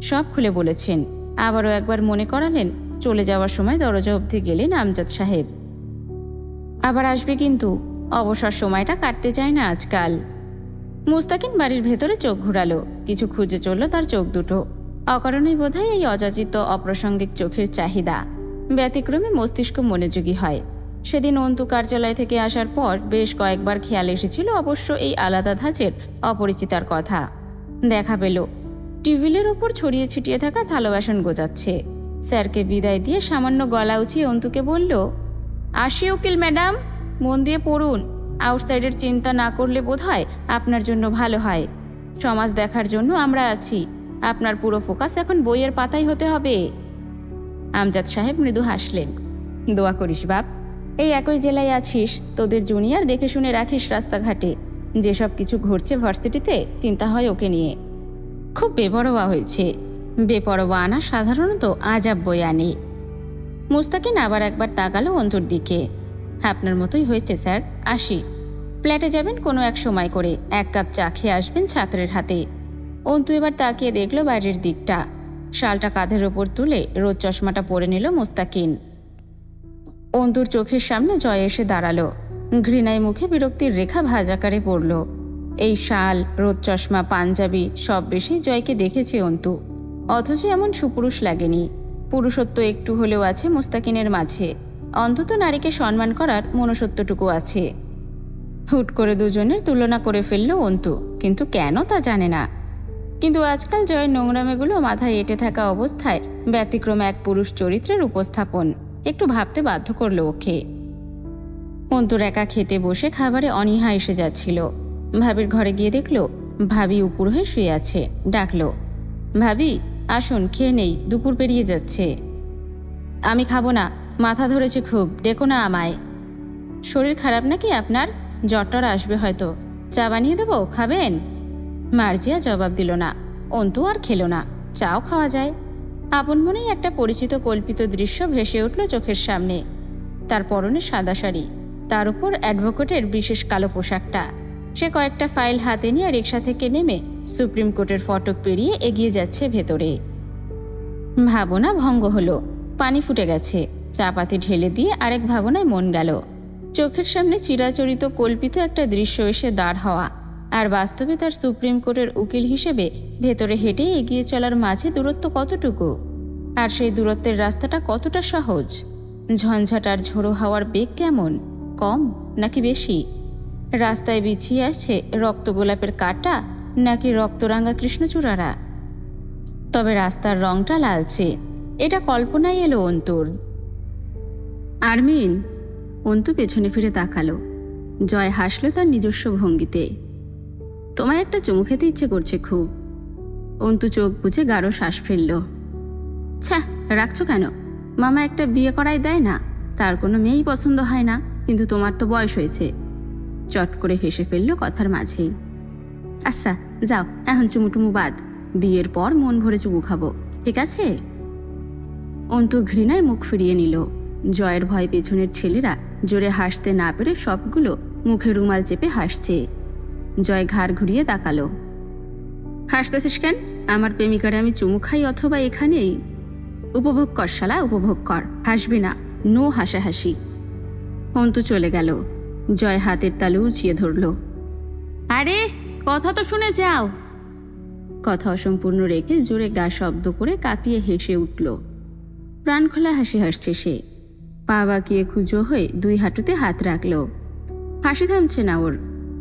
সব খুলে বলেছেন, আবারও একবার মনে করালেন। চলে যাওয়ার সময় দরজা অবধি গেলেন আমজাদ সাহেব। আবার আসবে কিন্তু, অবসর সময়টা কাটতে চায় না আজকাল। মুস্তাকিন বাড়ির ভেতরে চোখ ঘুরালো, কিছু খুঁজে চলল তার চোখ দুটো। অকারণেই বোধহয় এই অযাচিত অপ্রাসঙ্গিক চোখের চাহিদা। ব্যতিক্রমে মস্তিষ্ক মনোযোগী হয়। সেদিন অন্তু কার্যালয় থেকে আসার পর বেশ কয়েকবার খেয়াল এসেছিল অবশ্য এই আলাদা ধাঁচের অপরিচিতার কথা। দেখা পেল টেবিলের ওপর ছড়িয়ে ছিটিয়ে থাকা থালা বাসন গোজাচ্ছে। স্যারকে বিদায় দিয়ে সামান্য গলা উঁচিয়ে অন্তুকে বলল, আসি উকিল ম্যাডাম, মন দিয়ে পড়ুন। আউটসাইডের চিন্তা না করলে বোধহয় আপনার জন্য ভালো হয়। সমাজ দেখার জন্য আমরা আছি, আপনার পুরো ফোকাস এখন বইয়ের পাতাই হতে হবে। আমজাদ সাহেব মৃদু হাসলেন, দোয়া করিস বাপ। এই একই জেলায় আছিস, তোদের জুনিয়র দেখে শুনে রাখিস রাস্তাঘাটে। যেসব কিছু ঘটছে ভার্সিটিতে চিন্তা হয় ওকে নিয়ে। খুব বেপরোয়া হয়েছে। বেপরোয়া আনা সাধারণত আজাব বই আনে। মুস্তাকিন আবার একবার তাকালো অন্তুর দিকে। আপনার মতোই হয়েছে স্যার, আসি। ফ্ল্যাটে যাবেন কোনো এক সময় করে, 1 কাপ চা খেয়ে আসবেন ছাত্রের হাতে। অন্তু এবার তাকিয়ে দেখল বাইরের দিকটা। শালটা কাঁধের ওপর তুলে রোদ চশমাটা পরে নিল মুস্তাকিন। অন্তুর চোখের সামনে জয় এসে দাঁড়ালো। ঘৃণায় মুখে বিরক্তির রেখা ভাঁজাকারে পড়ল। এই শাল, রোদ চশমা, পাঞ্জাবি সব বেশি জয়কে দেখেছে অন্তু, অথচ এমন সুপুরুষ লাগেনি। পুরুষত্ব একটু হলেও আছে মুস্তাকিনের মাঝে, অন্তত নারীকে সম্মান করার মনুষ্যত্বটুকু আছে। হুট করে দুজনের তুলনা করে ফেলল অন্তু, কিন্তু কেন তা জানে না। কিন্তু আজকাল জয়ের নোংরামেগুলো মাথায় এঁটে থাকা অবস্থায় ব্যতিক্রম এক পুরুষ চরিত্রের উপস্থাপন একটু ভাবতে বাধ্য করল ওকে। অন্তুর একা খেতে বসে খাবারে অনীহা এসে যাচ্ছিল। ভাবির ঘরে গিয়ে দেখল ভাবি উপুর হয়ে শুয়ে আছে। ডাকলো, ভাবি আসুন খেয়ে নেই, দুপুর পেরিয়ে যাচ্ছে। আমি খাবো না, মাথা ধরেছে খুব, ডেকো না আমায়। শরীর খারাপ নাকি আপনার? জ্বরটর আসবে হয়তো, চা বানিয়ে দেবো, খাবেন? মার্জিয়া জবাব দিল না। অন্তু আর খেলো না, চাও খাওয়া যায়। আপন মনেই একটা পরিচিত কল্পিত দৃশ্য ভেসে উঠল চোখের সামনে। তার পরনে সাদা শাড়ি, তার উপর অ্যাডভোকেটের বিশেষ কালো পোশাকটা। সে কয়েকটা ফাইল হাতে নিয়ে রিক্সা থেকে নেমে সুপ্রিম কোর্টের ফটক পেরিয়ে এগিয়ে যাচ্ছে ভেতরে। ভাবনা ভঙ্গ হলো, পানি ফুটে গেছে। চাপাতি ঢেলে দিয়ে আরেক ভাবনায় মন গেল। চোখের সামনে চিরাচরিত কল্পিত একটা দৃশ্য এসে দাঁড় হওয়া, আর বাস্তবে তার সুপ্রিম কোর্টের উকিল হিসেবে ভেতরে হেঁটে এগিয়ে চলার মাঝে দূরত্ব কতটুকু, আর সেই দূরত্বের রাস্তাটা কতটা সহজ। ঝঞ্ঝাট আর ঝোড়ো হাওয়ার বেগ কেমন, কম নাকি বেশি? রাস্তায় বিছিয়ে আছে রক্ত গোলাপের কাঁটা নাকি রক্তরাঙা কৃষ্ণচূড়ারা? তবে রাস্তার রংটা লালচে, এটা কল্পনায় এলো অন্তুর। আরমিন। অন্তু পেছনে ফিরে তাকালো। জয় হাসলো তার নিজস্ব ভঙ্গিতে। তোমায় একটা চুমু খেতে ইচ্ছে করছে খুব। অন্তু চোখ বুজে গাঢ় শ্বাস ফেলল। ছ্যা, রাখছো কেন? মামা একটা বিয়ে করাই দেয় না? তার কোনো মেয়েই পছন্দ হয় না, কিন্তু তোমার তো বয়স হয়েছে। চট করে হেসে ফেলল কথার মাঝেই। আচ্ছা যাও, এখন চুমুটুমু বাদ। বিয়ের পর মন ভরে চুমু খাবো, ঠিক আছে? অন্তু ঘৃণায় মুখ ফিরিয়ে নিল। জয়ের ভয় পেছনের ছেলেরা জোরে হাসতে না পেরে সবগুলো মুখে রুমাল চেপে হাসছে। জয় ঘাড় ঘুরিয়ে তাকালো। হাসতেছিস কেন? আমার প্রেমিকারে আমি চুমু খাই অথবা এখানেই? উপভোগ কর শালা, উপভোগ কর, হাসবি না। নো হাসাহাসি। অন্তু চলে গেল। জয় হাতের তালু উঁচিয়ে ধরল। আরে কথা তো শুনে যাও। কথা অসম্পূর্ণ রেখে জোরে গা শব্দ করে কাঁপিয়ে হেসে উঠল। প্রাণ খোলা হাসি হাসছে সে। পা বাঁকিয়ে খুঁজো হয়ে দুই হাঁটুতে হাত রাখল। হাসি থামছে না ওর।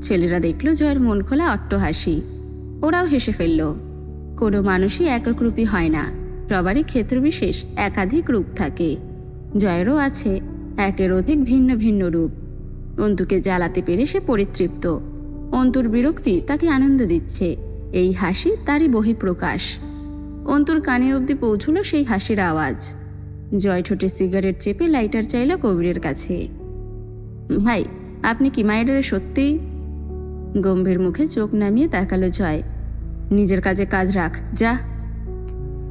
ছেলেরা দেখল জয়ের মন খোলা অট্ট হাসি। ওরাও হেসে ফেলল। কোনো মানুষই একক রূপী হয় না, সবারই ক্ষেত্রবিশেষ একাধিক রূপ থাকে। জয়েরও আছে একের অধিক ভিন্ন ভিন্ন রূপ। অন্তুকে জ্বালাতে পেরে সে পরিতৃপ্ত। অন্তুর বিরক্তি তাকে আনন্দ দিচ্ছে। এই হাসি তারই বহিঃপ্রকাশ। অন্তুর কানে অবধি পৌঁছল সেই হাসির আওয়াজ। জয় ঠোঁটে সিগারেট চেপে লাইটার চাইল কবিরের কাছে। ভাই, আপনি কি মায়ের সত্যি? গম্ভীর মুখে চোখ নামিয়ে তাকালো জয়। নিজের কাজে কাজ রাখ, যা।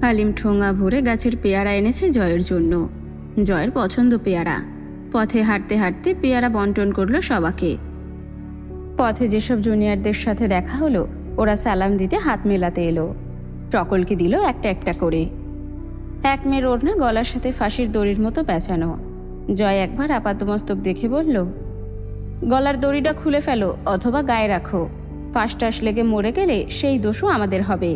হালিম ঠোঙা ভরে গাছের পেয়ারা এনেছে জয়ের জন্য। জয়ের পছন্দ পেয়ারা। পথে হাঁটতে হাঁটতে পেয়ারা বন্টন করলো সবাকে। পথে যেসব জুনিয়রদের সাথে দেখা হলো, ওরা সালাম দিতে হাত মেলাতে এলো। সকলকে দিল একটা একটা করে। এক মেয়ের ওড়না গলার সাথে ফাঁসির দড়ির মতো পেঁচানো। জয় একবার আপাতমস্তক দেখে বলল, গলার দড়িটা খুলে ফেলো অথবা গায়ে রাখো। ফাঁসটাস লেগে মরে গেলে সেই দোষও আমাদের হবে।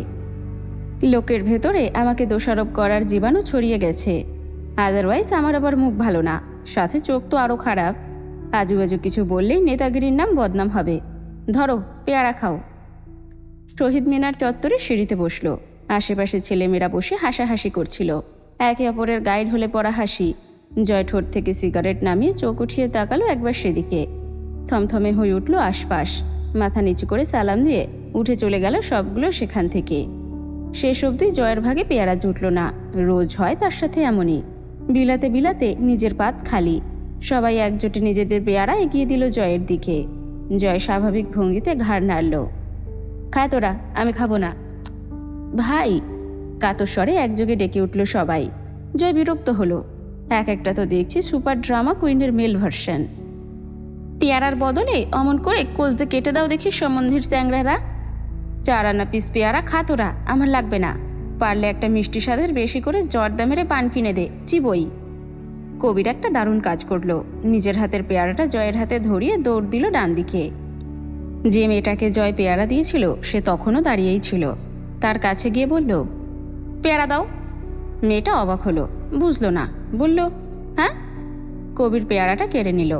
লোকের ভেতরে আমাকে দোষারোপ করার জীবাণু ছড়িয়ে গেছে। আদারওয়াইজ আমার আবার মুখ ভালো না, সাথে চোখ তো আরও খারাপ। আজুবাজু কিছু বললেই নেতাগিরির নাম বদনাম হবে। ধরো পেয়ারা খাও। শহীদ মিনার চত্বরে সিঁড়িতে বসলো। আশেপাশে ছেলেমেয়েরা বসে হাসাহাসি করছিল। একে অপরের গায়ে ঢলে পড়া হাসি। জয় ঠোঁট থেকে সিগারেট নামিয়ে চোখ উঠিয়ে তাকালো একবার সেদিকে। থমথমে হয়ে উঠল আশপাশ। মাথা নিচু করে সালাম দিয়ে উঠে চলে গেল সবগুলো সেখান থেকে। শেষ অবধি জয়ের ভাগে পেয়ারা জুটল না। রোজ হয় তার সাথে এমনই। বিলাতে বিলাতে নিজের পাত খালি। সবাই একজোটে নিজেদের পেয়ারা এগিয়ে দিল জয়ের দিকে। জয় স্বাভাবিক ভঙ্গিতে ঘাড় নাড়ল। খায় তোরা, আমি খাবো না। ভাই, কাতর স্বরে একযোগে ডেকে উঠল সবাই। জয় বিরক্ত হলো। এক একটা তো দেখছি সুপার ড্রামা কুইনের মেল ভার্সন। পেয়ারার বদলে অমন করে কলতে কেটে দাও দেখি সম্বন্ধের চ্যাংরারা। 4 আনা পিস পেয়ারা খা তোরা, আমার লাগবে না। পারলে একটা মিষ্টি স্বাদের বেশি করে জর্দা মেরে পান কিনে দে, চিবই। কবির একটা দারুণ কাজ করলো। নিজের হাতের পেয়ারাটা জয়ের হাতে ধরিয়ে দৌড় দিল ডান দিকে। যে মেয়েটাকে জয় পেয়ারা দিয়েছিল সে তখনও দাঁড়িয়েই ছিল। তার কাছে গিয়ে বলল, পেয়ারা দাও। মেয়েটা অবাক হলো, বুঝলো না, বলল, হ্যাঁ। কবির পেয়ারাটা কেড়ে নিল।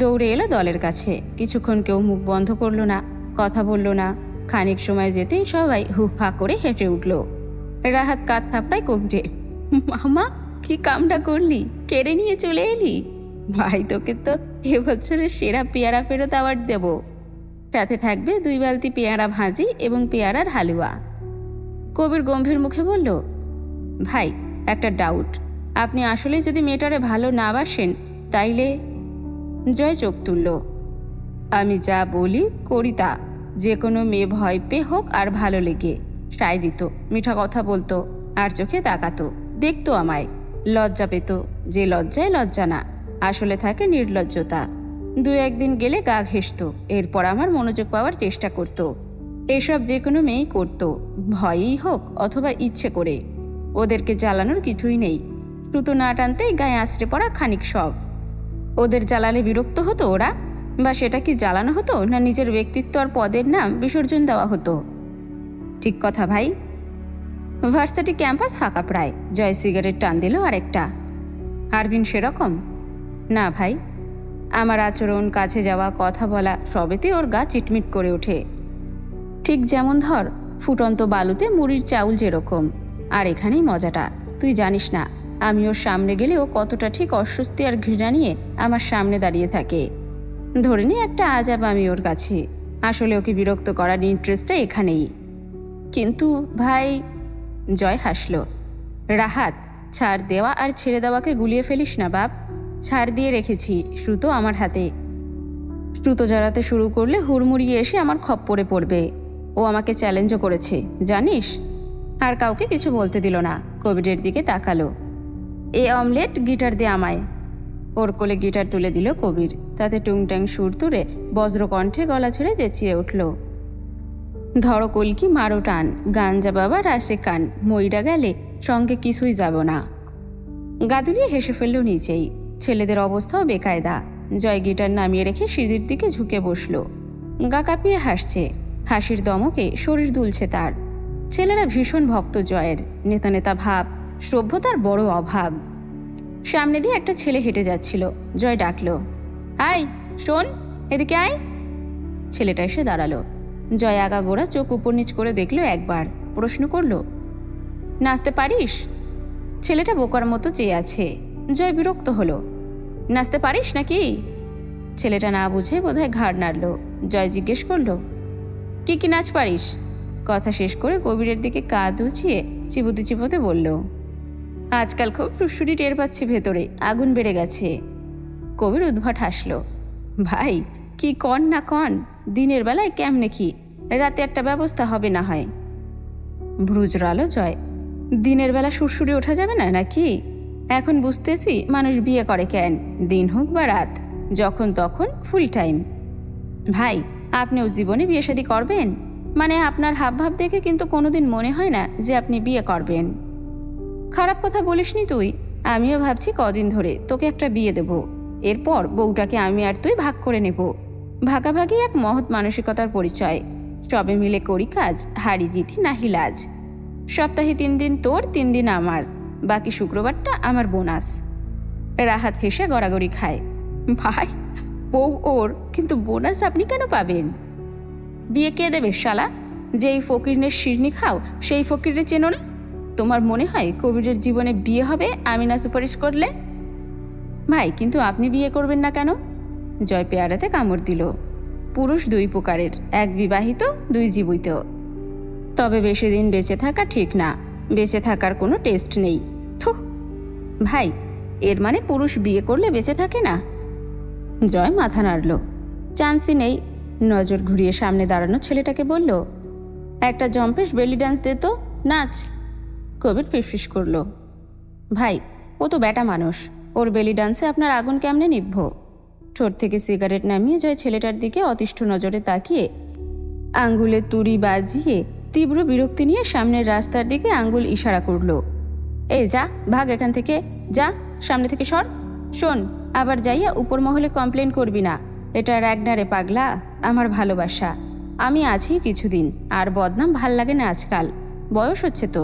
দৌড়ে এলো দলের কাছে। কিছুক্ষণ কেউ মুখ বন্ধ করলো না, কথা বলল না। খানিক সময় যেতেই সবাই হু হা করে হেঁটে উঠল। রাহাত কাঁধ থাপড়ায় কবিরে, মামা কি কামটা করলি, কেড়ে নিয়ে চলে এলি? ভাই, তোকে তো এবছরের সেরা পেয়ারা ফেরত অ্যাওয়ার্ড দেব। সাথে থাকবে 2 বালতি পেয়ারা ভাজি এবং পেয়ারার হালুয়া। কবির গম্ভীর মুখে বলল, ভাই একটা ডাউট, আপনি আসলে যদি মেয়েটারে ভালো না বাসেন তাইলে? জয় চোখ তুলল। আমি যা বলি করি তা। যে কোনো মেয়ে ভয় পেয়ে হোক আর ভালো লেগে সায় দিত, মিঠা কথা বলতো, আর চোখে তাকাতো, দেখতো আমায়, লজ্জা পেত। যে লজ্জায় লজ্জা না, আসলে থাকে নির্লজ্জতা। 2-1 দিন গেলে গা ঘেঁষত, এরপর আমার মনোযোগ পাওয়ার চেষ্টা করত। এসব যে কোনো মেয়েই করতো, ভয়েই হোক অথবা ইচ্ছে করে। ওদেরকে জ্বালানোর কিছুই নেই। সুতো না টানতেই গায়ে আশ্রে পড়া খানিক সব। ওদের জ্বালালে বিরক্ত হতো ওরা, বা সেটা কি জ্বালানো হতো না নিজের ব্যক্তিত্ব আর পদের নাম বিসর্জন দেওয়া হতো? ঠিক কথা ভাই। ভার্সিটি ক্যাম্পাস ফাঁকা প্রায়। জয় সিগারেট টান দিল আরেকটা। আরবিন সেরকম না ভাই। আমার আচরণ, কাছে যাওয়া, কথা বলা সবেতে ওর গা চিটমিট করে ওঠে। ঠিক যেমন ধর ফুটন্ত বালুতে মুড়ির চাউল যেরকম। আর এখানেই মজাটা, তুই জানিস না আমি ওর সামনে গেলে ও কতটা ঠিক অস্বস্তি আর ঘৃণা নিয়ে আমার সামনে দাঁড়িয়ে থাকে। ধরে নি একটা আজাব আমি ওর কাছে। আসলে ওকে বিরক্ত করার ইন্টারেস্টটা এখানেই। কিন্তু ভাই, জয় হাসল। রাহাত, ছাড় দেওয়া আর ছেড়ে দেওয়াকে গুলিয়ে ফেলিস না বাপ। ছাড় দিয়ে রেখেছি, শ্রুতো আমার হাতে। শ্রুতো জড়াতে শুরু করলে হুড়মুড়িয়ে এসে আমার খপ্পরে পড়বে। ও আমাকে চ্যালেঞ্জও করেছে জানিস। আর কাউকে কিছু বলতে দিল না, কবিরের দিকে তাকালো। এ অমলেট, গিটার দে আমায়। ওর কোলে গিটার তুলে দিল কবির, তাতে টুংটাং সুর তুলে বজ্রকণ্ঠে গলা ছেড়ে চেঁচিয়ে উঠল, ধরো কলকি মারো টান, গাঞ্জা বাবা রাসে কান, মইরা গেলে সঙ্গে কিছুই যাব না। গাদুলিয়ে হেসে ফেলল নিচেই। ছেলেদের অবস্থাও বেকায়দা। জয় গিটার নামিয়ে রেখে সিঁড়ির দিকে ঝুঁকে বসল। গা কাঁপিয়ে হাসছে, হাসির দমকে শরীর দুলছে তার। ছেলেরা ভীষণ ভক্ত জয়ের, নেতা নেতা ভাব, সভ্যতার বড় অভাব। সামনে দিয়ে একটা ছেলে হেঁটে যাচ্ছিল। জয় ডাকল, আয় শোন, এদিকে আয়। ছেলেটা এসে দাঁড়ালো। জয় আগাগোড়া চোখ উপর নিচ করে দেখলো একবার, প্রশ্ন করল, নাচতে পারিস? ছেলেটা বোকার মতো চেয়ে আছে। জয় বিরক্ত হলো, নাচতে পারিস নাকি? ছেলেটা না বুঝে বোধহয় ঘাড় নাড়ল। জয় জিজ্ঞেস করলো, কি কি নাচ পারিস? কথা শেষ করে কবিরের দিকে কাঁধ উঁচিয়ে চিবোতে চিবোতে বলল, আজকাল খুব ফুসফুটি টের পাচ্ছি, ভেতরে আগুন বেড়ে গেছে। কবির উদ্ভট হাসল, ভাই কি কন না কন, দিনের বেলায় কেমনে কি, রাতে একটা ব্যবস্থা হবে না হয়। ভ্রুজরালো জয়, দিনের বেলা সুরসুরি ওঠা যাবে না নাকি? এখন বুঝতেছি মানুষ বিয়ে করে কেন, দিন হোক বা রাত, যখন তখন ফুল টাইম। ভাই আপনিও জীবনে বিয়ে শাদী করবেন? মানে আপনার হাবভাব দেখে কিন্তু কোনোদিন মনে হয় না যে আপনি বিয়ে করবেন। খারাপ কথা বলিসনি তুই, আমিও ভাবছি কদিন ধরে তোকে একটা বিয়ে দেব। এরপর বউটাকে আমি আর তুই ভাগ করে নেব। ভাগাভাগি এক মহৎ মানসিকতার পরিচয়। সবে মিলে করি কাজ, হাড়ি গিথি নাহি লাজ। সপ্তাহে 3 দিন তোর, 3 দিন আমার, বাকি শুক্রবারটা আমার বোনাস। রাহাত হেসে গড়াগড়ি খায়, ভাই বউ ওর, কিন্তু বোনাস আপনি কেন পাবেন? বিয়ে কে দেবে শালা? যেই ফকিরনের শিরনি খাও সেই ফকিরে চেনো না? তোমার মনে হয় কবিরের জীবনে বিয়ে হবে আমি না সুপারিশ করলে? ভাই কিন্তু আপনি বিয়ে করবেন না কেন? জয় পেয়ারাতে কামড় দিল। পুরুষ 2 প্রকারের, এক বিবাহিত, 2 জীবিত। তবে বেশি দিন বেঁচে থাকা ঠিক না, বেঁচে থাকার কোনো টেস্ট নেই। থুহ! ভাই এর মানে পুরুষ বিয়ে করলে বেঁচে থাকে না? জয় মাথা নাড়ল, চান্সই নেই। নজর ঘুরিয়ে সামনে দাঁড়ানো ছেলেটাকে বলল, একটা জম্পেশ বেলি ডান্স দে তো, নাচ। কবির ফিসফিস করল, ভাই ও তো ব্যাটা মানুষ, ওর বেলি ডান্সে আপনার আগুন কেমনে নিভব? ঠোঁট থেকে সিগারেট নামিয়ে জয় ছেলেটার দিকে অতিষ্ঠ নজরে তাকিয়ে আঙ্গুলে তুড়ি বাজিয়ে তীব্র বিরক্তি নিয়ে সামনের রাস্তার দিকে আঙ্গুল ইশারা করল, এই যা, ভাগ এখান থেকে, যা সামনে থেকে সর। শোন, আবার যাইয়া উপর মহলে কমপ্লেন করবি না। এটা র্যাগনারে পাগলা, আমার ভালোবাসা। আমি আছি কিছুদিন, আর বদনাম ভাল লাগে না আজকাল, বয়স হচ্ছে তো।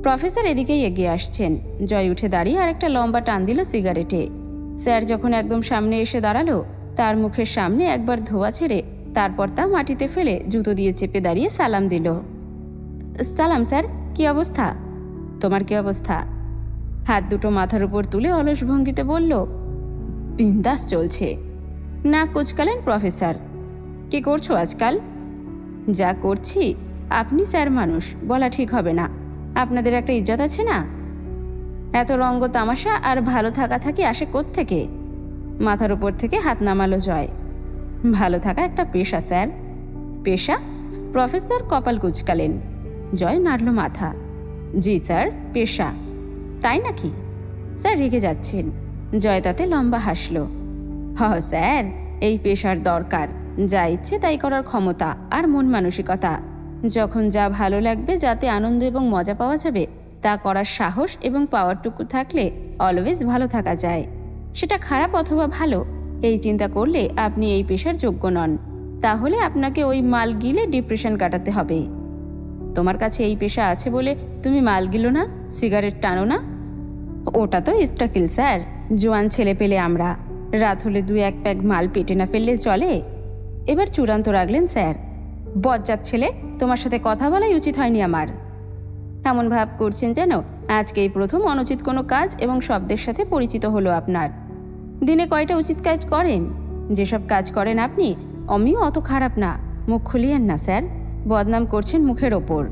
প্রফেসর এদিকেই এগিয়ে আসছেন। জয় উঠে দাঁড়িয়ে আর একটা লম্বা টান দিল সিগারেটে। স্যার যখন একদম সামনে এসে দাঁড়ালো, তার মুখের সামনে একবার ধোয়া ছেড়ে তারপর তা মাটিতে ফেলে জুতো দিয়ে চেপে দাঁড়িয়ে সালাম দিল। সালাম স্যার, কি অবস্থা? তোমার কি অবস্থা? হাত দুটো মাথার উপর তুলে অলস ভঙ্গিতে বলল, বিন্দাস চলছে। না কুচকালেন প্রফেসর, কি করছো আজকাল? যা করছি, আপনি স্যার মানুষ, বলা ঠিক হবে না। আপনাদের একটা ইজ্জত আছে না? এত রঙ্গ তামাশা আর ভালো থাকা থাকি আসে কোত্থেকে? মাথার উপর থেকে হাত নামালো জয়। ভালো থাকা একটা পেশা স্যার। পেশা? প্রফেসর কপাল কুচকালেন। জয় নাড়ল মাথা। জি স্যার, পেশা। তাই নাকি? স্যার রেগে যাচ্ছেন। জয় তাতে লম্বা হাসল। হ স্যার, এই পেশার দরকার, যা ইচ্ছে তাই করার ক্ষমতা আর মন মানসিকতা। যখন যা ভালো লাগবে, যাতে আনন্দ এবং মজা পাওয়া যাবে, তা করার সাহস এবং পাওয়ারটুকু থাকলে অলওয়েজ ভালো থাকা যায়। সেটা খারাপ অথবা ভালো, এই চিন্তা করলে আপনি এই পেশার যোগ্য নন। তাহলে আপনাকে ওই মাল গিলে ডিপ্রেশন কাটাতে হবে। তোমার কাছে এই পেশা আছে বলে তুমি মাল গিলো না, সিগারেট টানো না? ওটা তো স্টাকিল স্যার, জোয়ান ছেলে পেলে আমরা। রাত হলে 2-1 প্যাক মাল পেটে না ফেললে চলে? এবার চূড়ান্ত রাখলেন স্যার। বজ্জাত ছেলে, তোমার সাথে কথা বলাই উচিত হয়নি আমার। এমন ভাব করছেন যেন আজকেই প্রথম অনুচিত কোনো কাজ এবং শব্দের সাথে পরিচিত হলো আপনার। দিনে কয়টা উচিত কাজ করেন? যেসব কাজ করেন আপনি, অমিও অত খারাপ না। মুখ খুলিয়েন না স্যার, বদনাম করছেন মুখের ওপর।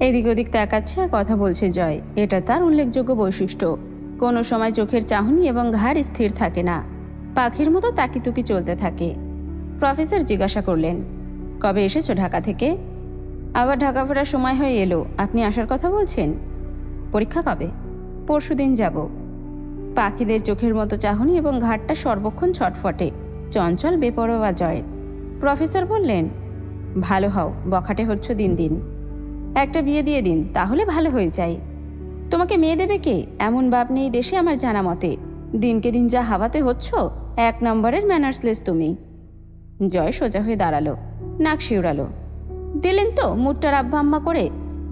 এদিক ওদিক তাকাচ্ছে আর কথা বলছে জয়। এটা তার উল্লেখযোগ্য বৈশিষ্ট্য। কোনো সময় চোখের চাহনি এবং ঘাড় স্থির থাকে না, পাখির মতো তাকিতুকি চলতে থাকে। প্রফেসর জিজ্ঞাসা করলেন, কবে এসেছো ঢাকা থেকে? আবার ঢাকা ফেরার সময় হয়ে এলো, আপনি আসার কথা বলছেন? পরীক্ষা কবে? পরশুদিন যাব। পাখিদের চোখের মতো চাহনি এবং ঘাটটা সর্বক্ষণ ছটফটে, চঞ্চল বেপরোয়া জয়। প্রফেসর বললেন, ভালো হও, বখাটে হচ্ছ দিন দিন। একটা বিয়ে দিয়ে দিন, তাহলে ভালো হয়ে যায়। তোমাকে মেয়ে দেবে কে? এমন বাপ নেই দেশে আমার জানা মতে। দিনকে দিন যা হাওয়াতে হচ্ছ, 1 নম্বরের ম্যানার্সলেস তুমি। জয় সোজা হয়ে দাঁড়ালো, নাক শিউরালো। দিলেন তো মুটটার আব্বা আম্মা করে।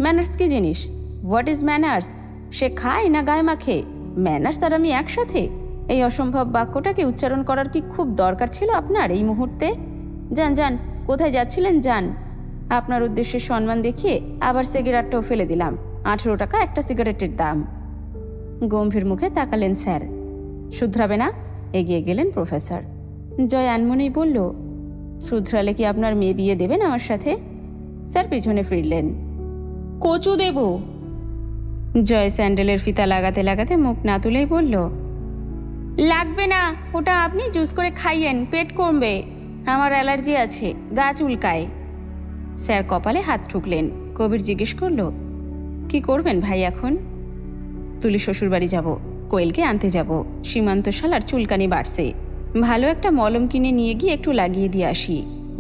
ম্যানার্স কি জিনিস? What is manners? সে খায় না গায়ে মাখে? ম্যানার্স আর আমি একসাথে? এই অসম্ভব বাক্যটাকে উচ্চারণ করার কি খুব দরকার ছিল আপনার এই মুহূর্তে? যান যান, কোথায় যাচ্ছিলেন যান। আপনার উদ্দেশ্যে সম্মান দেখিয়ে আবার সিগারেটটাও ফেলে দিলাম। 18 টাকা একটা সিগারেটের দাম। গম্ভীর মুখে তাকালেন স্যার। শুধরাবে না? এগিয়ে গেলেন প্রফেসর। জয় আনমনেই বলল, শুধরালে কি আপনার মেয়ে বিয়ে দেবেন আমার সাথে? স্যার পিছনে ফিরলেন। কচু দেব। জয় স্যান্ডেলের ফিতা লাগাতে লাগাতে মুখ না তুলেই বলল, লাগবে না, ওটা আপনি জুস করে খাইয়েন, পেট কমবে। আমার অ্যালার্জি আছে, গা চুলকায়। স্যার কপালে হাত ঠুকলেন। কবির জিজ্ঞেস করলো, কি করবেন ভাই এখন? তুলি শ্বশুরবাড়ি যাব, কোয়েলকে আনতে যাব। সীমান্ত শালার চুলকানি বাড়ছে, ভালো একটা মলম কিনে নিয়ে গিয়ে একটু লাগিয়ে দিয়ে আসি।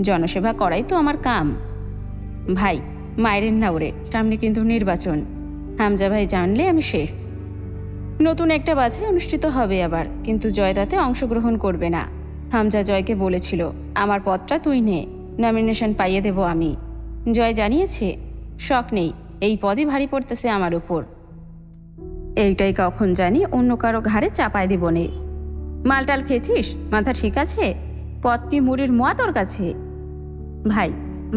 জনসেবা করাই তো আমার কাম। ভাই মায়ের না ওরে, সামনে কিন্তু নির্বাচন। হামজা ভাই জানলে আমি শেষ। নতুন একটা বাছাই অনুষ্ঠিত হবে আবার, কিন্তু জয় তাতে অংশগ্রহণ করবে না। হামজা জয়কে বলেছিল, আমার পদটা তুই নে, নমিনেশন পাইয়ে দেব আমি। জয় জানিয়েছে, শখ নেই, এই পদই ভারী পড়তেছে আমার উপর। এইটাই কখন জানি অন্য কারো ঘাড়ে চাপায় দেব নে। মালটাল খেয়েছিস? মাথা ঠিক আছে? পদ কি মুড়ির মোয়া তোর কাছে? ভাই,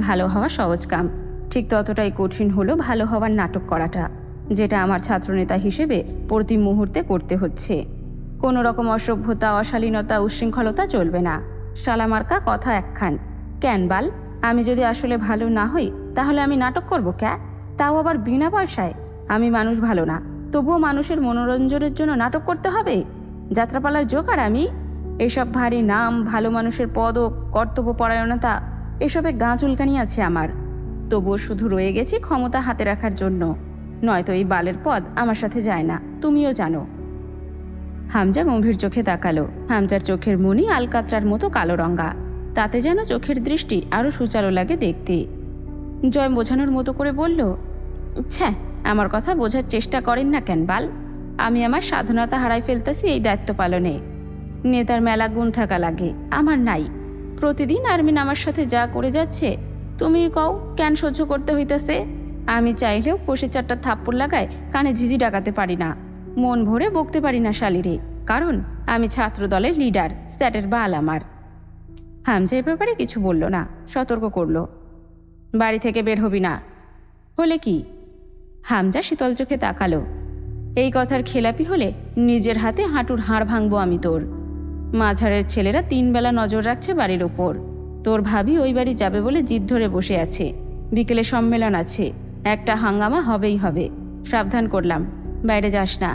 ভালো হওয়া সহজ কাম, ঠিক ততটাই কঠিন হলো ভালো হওয়ার নাটক করাটা, যেটা আমার ছাত্রনেতা হিসেবে প্রতি মুহূর্তে করতে হচ্ছে। কোনো রকম অসভ্যতা, অশালীনতা, উচ্ছৃঙ্খলতা চলবে না। শালামার্কা কথা একখান। কেন বাল, আমি যদি আসলে ভালো না হই তাহলে আমি নাটক করব ক্যা? তাও আবার বিনা পয়সায়। আমি মানুষ ভালো না, তবুও মানুষের মনোরঞ্জনের জন্য নাটক করতে হবে? যাত্রাপালার জোকার আমি? এসব ভারী নাম, ভালো মানুষের পদক, কর্তব্যপরায়ণতা, এসবে গা চুলকানি আছে আমার। তবুও শুধু রয়ে গেছি ক্ষমতা হাতে রাখার জন্য, নয়তো এই বালের পদ আমার সাথে যায় না, তুমিও জানো। হামজা গম্ভীর চোখে তাকালো। হামজার চোখের মনি আলকাতরার মতো কালো রঙা, তাতে যেন চোখের দৃষ্টি আরো সুচালো লাগে দেখতে। জয় বোঝানোর মতো করে বলল, ছ্যা, আমার কথা বোঝার চেষ্টা করেন না কেন বাল? আমি আমার স্বাধীনতা হারাই ফেলতেছি এই দায়িত্ব পালনে। নেতার মেলা গুণ থাকা লাগে, আমার নাই। প্রতিদিন আর্মিন আমার সাথে যা করে যাচ্ছে, তুমি কও কেন সহ্য করতে হইতেছে? আমি চাইলেও কষে 4টা থাপ্পড় লাগায় কানে ঝিঝি ডাকাতে পারি না, মন ভরে বকতে পারি না শালিরে, কারণ আমি ছাত্র দলের লিডার, স্যাটের বাল আমার। হামজা এ ব্যাপারে কিছু বলল না, সতর্ক করল, বাড়ি থেকে বের হবি না। হলে কি? হামজা শীতল চোখে তাকালো। এই কথার খেলাপি হলে নিজের হাতে হাঁটুর হাড় ভাঙবো আমি তোর। মাঝারের ছেলেরা 3 বেলা নজর রাখছে বাড়ির ওপর। তোর ভাবি ওই বাড়ি যাবে বলে জিদ ধরে বসে আছে। বিকেলে সম্মেলন আছে, একটা হাঙ্গামা হবেই হবে। সাবধান করলাম, বাইরে যাস না।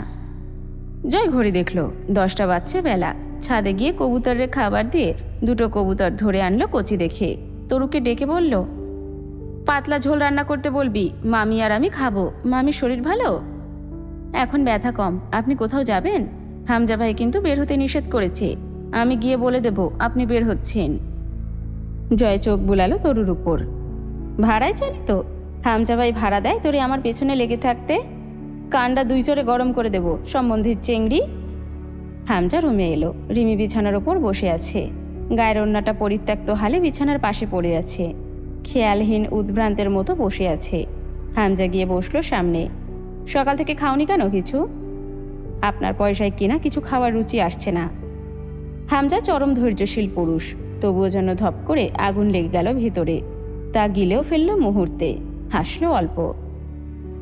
জয় ঘড়ি দেখলো, 10টা বাজছে বেলা। ছাদে গিয়ে কবুতরের খাবার দিয়ে 2টো কবুতর ধরে আনলো কচি দেখে। তরুকে ডেকে বলল, পাতলা ঝোল রান্না করতে বলবি, মামি আর আমি খাবো। মামির শরীর ভালো? এখন ব্যথা কম। আপনি কোথাও যাবেন? হামজা ভাই কিন্তু বের হতে নিষেধ করেছে। আমি গিয়ে বলে দেব আপনি বের হচ্ছেন। জয় চোখ বুলালো তরুর উপর। ভাড়ায় চলি তো? হামজা ভাই ভাড়া দেয় তোরে আমার পেছনে লেগে থাকতে? কানটা 2 চড়ে গরম করে দেব সম্বন্ধীর চেংড়ি। হামজা রুমে এলো। রিমি বিছানার ওপর বসে আছে, গায়ের ওড়নাটা পরিত্যক্ত হালে বিছানার পাশে পড়ে আছে। খেয়ালহীন উদ্ভ্রান্তের মতো বসে আছে। হামজা গিয়ে বসলো সামনে। সকাল থেকে খাওনি কেন কিছু? আপনার পয়সায় কিনা কিছু খাওয়ার রুচি আসছে না। হামজা চরম ধৈর্যশীল পুরুষ, তবুও যেন ধপ করে আগুন লেগে গেল ভেতরে। তা গিলেও ফেললো মুহূর্তে, হাসলো অল্প।